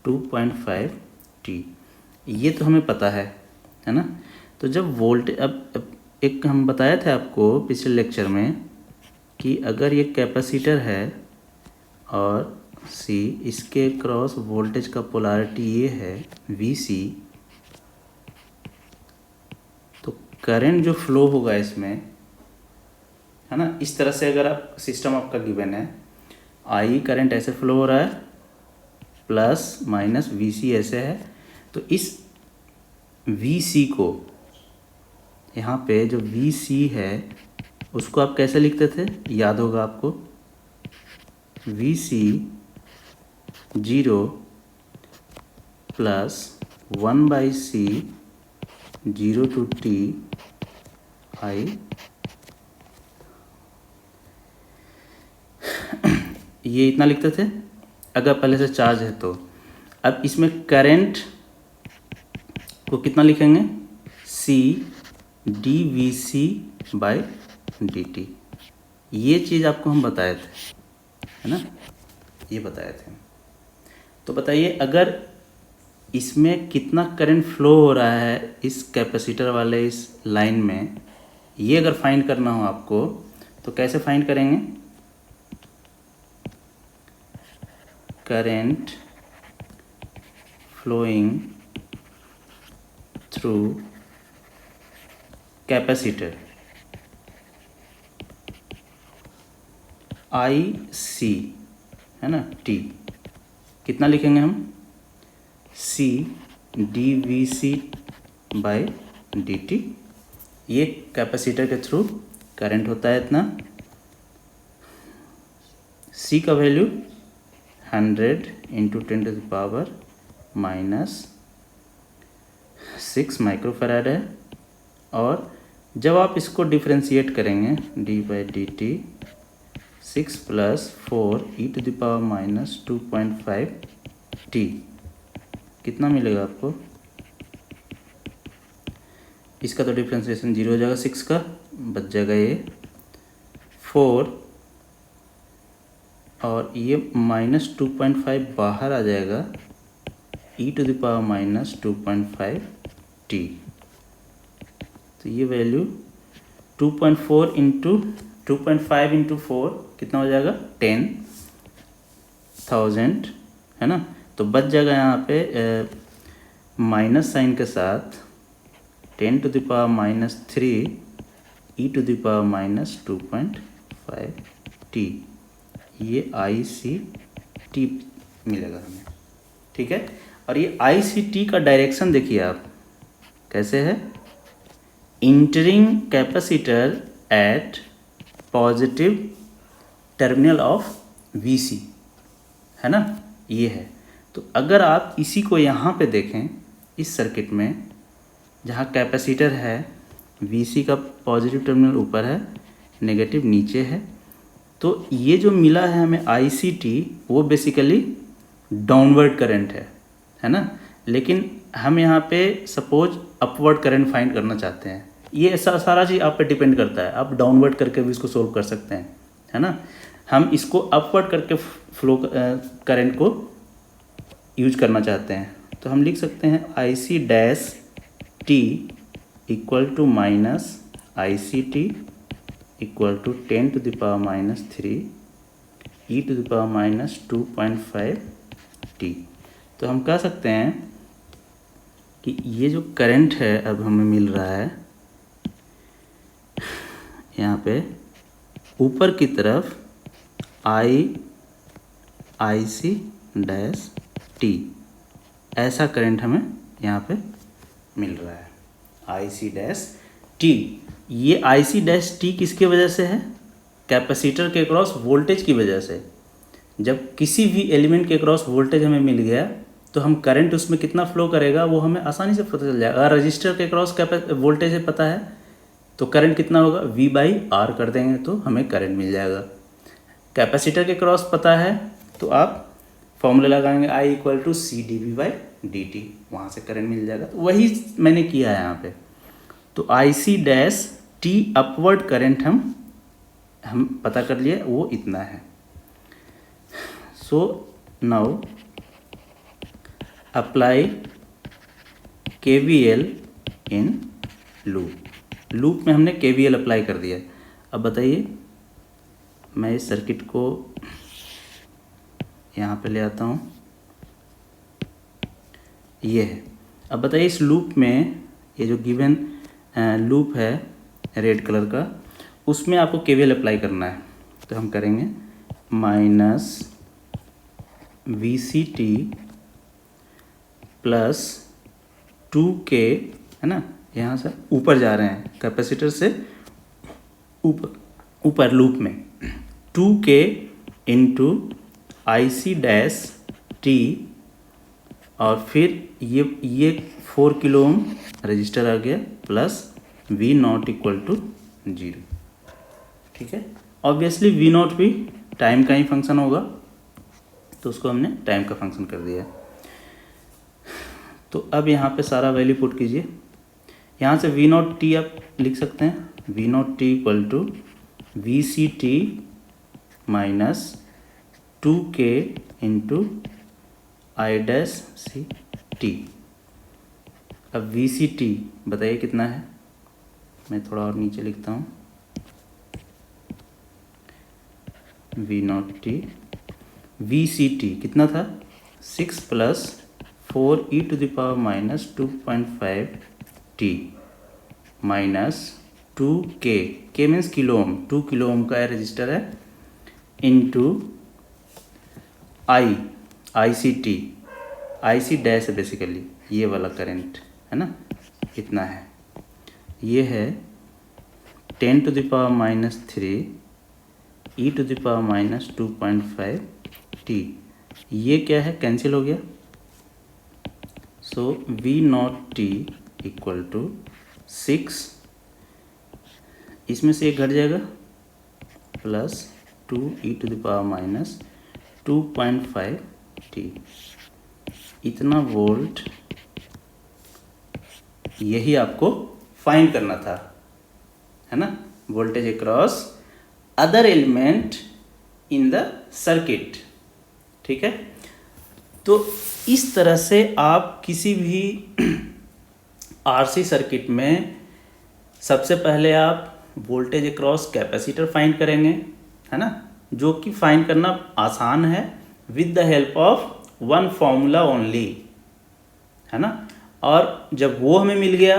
2.5t, ये तो हमें पता है ना। तो जब वोल्टेज अब एक हम बताया था आपको पिछले लेक्चर में कि अगर ये कैपेसिटर है और C इसके क्रॉस वोल्टेज का पोलैरिटी ये है VC, तो करंट जो फ्लो होगा इसमें, है ना, इस तरह से अगर आप सिस्टम आपका गिवन है, I करंट ऐसे फ्लो हो रहा है प्लस माइनस VC ऐसे है, तो इस VC को यहाँ पे जो VC है उसको आप कैसे लिखते थे, याद होगा आपको, VC 0 + 1/C 0 to T I, ये इतना लिखते थे अगर पहले से चार्ज है तो। अब इसमें करंट को कितना लिखेंगे, C dVC/dt, ये चीज़ आपको हम बताए थे, है ना, ये बताए थे। तो बताइए अगर इसमें कितना करंट फ्लो हो रहा है इस कैपेसिटर वाले इस लाइन में, ये अगर फाइंड करना हो आपको तो कैसे फाइंड करेंगे, current flowing through capacitor IC, है ना, T कितना लिखेंगे हम, C dVC/dt, ये कैपेसिटर के थ्रू करंट होता है इतना। C का वैल्यू 100 × 10⁻⁻6 माइक्रोफैराड है, और जब आप इसको डिफ्रेंशिएट करेंगे d/dt 6 + 4e⁻⁻ 2.5t, कितना मिलेगा आपको, इसका तो डिफ्रेंशिएशन 0 हो जाएगा, 6 का बच जाएगा ये 4, और ये -2.5 बाहर आ जाएगा, e⁻⁻ 2.5t, तो ये वैल्यू 2.5 × 4 कितना हो जाएगा, 10,000, है ना। तो बच जाएगा यहाँ पे माइनस साइन के साथ 10⁻³ e⁻⁻ 2.5t, ये ICT मिलेगा हमें, ठीक है। और ये ICT का डायरेक्शन देखिए आप कैसे है, entering capacitor at positive terminal of VC, है ना, ये है। तो अगर आप इसी को यहाँ पे देखें इस सर्किट में, जहाँ कैपेसिटर है VC का पॉजिटिव टर्मिनल ऊपर है, नेगेटिव नीचे है, तो ये जो मिला है हमें ICT वो बेसिकली डाउनवर्ड करंट है ना। लेकिन हम यहाँ पे सपोज अपवर्ड करंट फाइंड करना चाहते हैं, ये सारा चीज़ आप पे डिपेंड करता है, आप डाउनवर्ड करके भी इसको सोल्व कर सकते हैं, है ना। हम इसको अपवर्ड करके फ्लो करंट को यूज करना चाहते हैं, तो हम लिख सकते हैं IC' = -ICT = 10⁻³ e⁻⁻ 2.5t। तो तो हम कह सकते हैं कि ये जो करंट है अब हमें मिल रहा है यहाँ पे ऊपर की तरफ आई सी डैश टी, ऐसा करंट हमें यहाँ पे मिल रहा है आई सी डैश टी। ये आई सी डैश टी किसकी वजह से है? कैपेसिटर के क्रॉस वोल्टेज की वजह से। जब किसी भी एलिमेंट के क्रॉस वोल्टेज हमें मिल गया तो हम करंट उसमें कितना फ्लो करेगा वो हमें आसानी से पता चल जाएगा। अगर रजिस्टर के क्रॉस वोल्टेज है पता है तो करंट कितना होगा, V/R कर देंगे तो हमें करंट मिल जाएगा। कैपेसिटर के क्रॉस पता है तो आप फॉर्मूला लगाएंगे I = CdV/dt, वहाँ से करंट मिल जाएगा। तो वही मैंने किया है यहाँ पे। तो IC' अपवर्ड करंट हम पता कर लिए, वो इतना है। So now apply KVL in loop में हमने KVL अप्लाई कर दिया। अब बताइए, मैं इस सर्किट को यहाँ पे ले आता हूँ, ये है। अब बताइए इस लूप में ये जो गिवन लूप है रेड कलर का, उसमें आपको KVL अप्लाई करना है। तो हम करेंगे -VCT + 2K, है ना, यहाँ से ऊपर जा रहे हैं कैपेसिटर से ऊपर लूप में, 2K × IC' और फिर ये 4 किलो ओम रजिस्टर आ गया प्लस V0 = 0। ठीक है, ऑब्वियसली V0 भी टाइम का ही फंक्शन होगा तो उसको हमने टाइम का फंक्शन कर दिया। तो अब यहाँ पे सारा वैल्यू पुट कीजिए। यहाँ से V0t आप लिख सकते हैं, V0t = VCT - 2K × I'(CT). अब VCT बताइए कितना है, मैं थोड़ा और नीचे लिखता हूँ, V0t VCT कितना था, 6 + 4e⁻⁻² - 2K, K means kilo ohm, 2 kilo ohm का रजिस्टर है, इंटू ICT, IC' है बेसिकली ये वाला करंट, है ना, इतना है। ये है 10⁻³ e⁻².5t, ये क्या है, कैंसिल हो गया। सो V0t = 6, इसमें से एक घट जाएगा, प्लस 2e⁻².5t, इतना वोल्ट। यही आपको फाइंड करना था, है ना, voltage across other element in the circuit. ठीक है, तो इस तरह से आप किसी भी RC सर्किट में सबसे पहले आप वोल्टेज अक्रॉस कैपेसिटर फाइंड करेंगे, है ना, जो कि फाइंड करना आसान है with the help of one formula only, है ना। और जब वो हमें मिल गया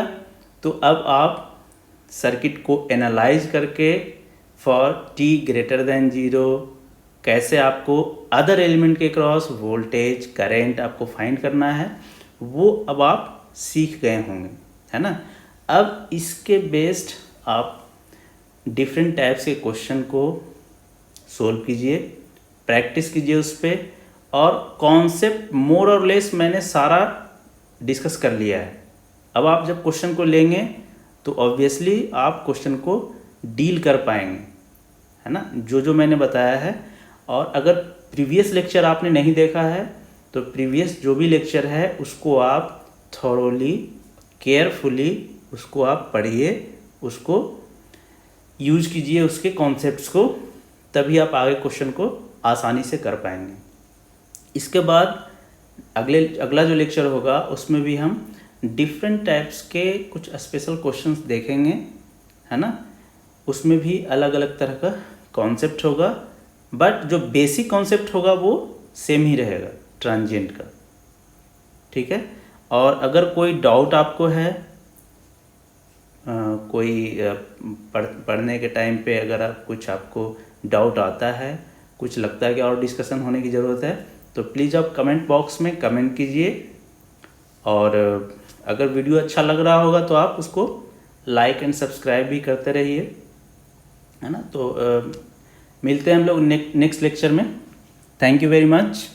तो अब आप सर्किट को एनालाइज करके फॉर t 0 कैसे आपको अदर एलिमेंट के क्रॉस वोल्टेज करंट आपको फाइंड करना है, वो अब आप सीख गए होंगे, है ना। अब इसके बेस्ड आप डिफरेंट टाइप्स के क्वेश्चन को सोल्व कीजिए, प्रैक्टिस कीजिए उस पर, और कॉन्सेप्ट मोर और लेस मैंने सारा डिस्कस कर लिया है। अब आप जब क्वेश्चन को लेंगे तो ऑब्वियसली आप क्वेश्चन को डील कर पाएंगे, है ना, जो मैंने बताया है। और अगर प्रीवियस लेक्चर आपने नहीं देखा है तो प्रीवियस जो भी लेक्चर है उसको आप थॉरोली केयरफुली उसको आप पढ़िए, उसको यूज कीजिए, उसके कॉन्सेप्ट्स को, तभी आप आगे क्वेश्चन को आसानी से कर पाएंगे। इसके बाद अगला जो लेक्चर होगा उसमें भी हम डिफरेंट टाइप्स के कुछ स्पेशल क्वेश्चंस देखेंगे, है ना। उसमें भी अलग अलग तरह का कॉन्सेप्ट होगा, बट जो बेसिक कॉन्सेप्ट होगा वो सेम ही रहेगा ट्रांजिएंट का। ठीक है। और अगर कोई डाउट आपको है, पढ़ने के टाइम पे अगर कुछ आपको डाउट आता है, कुछ लगता है कि और डिस्कशन होने की ज़रूरत है, तो प्लीज़ आप कमेंट बॉक्स में कमेंट कीजिए। और अगर वीडियो अच्छा लग रहा होगा तो आप उसको लाइक एंड सब्सक्राइब भी करते रहिए, है ना। तो मिलते हैं हम लोग नेक्स्ट लेक्चर में। Thank you very much.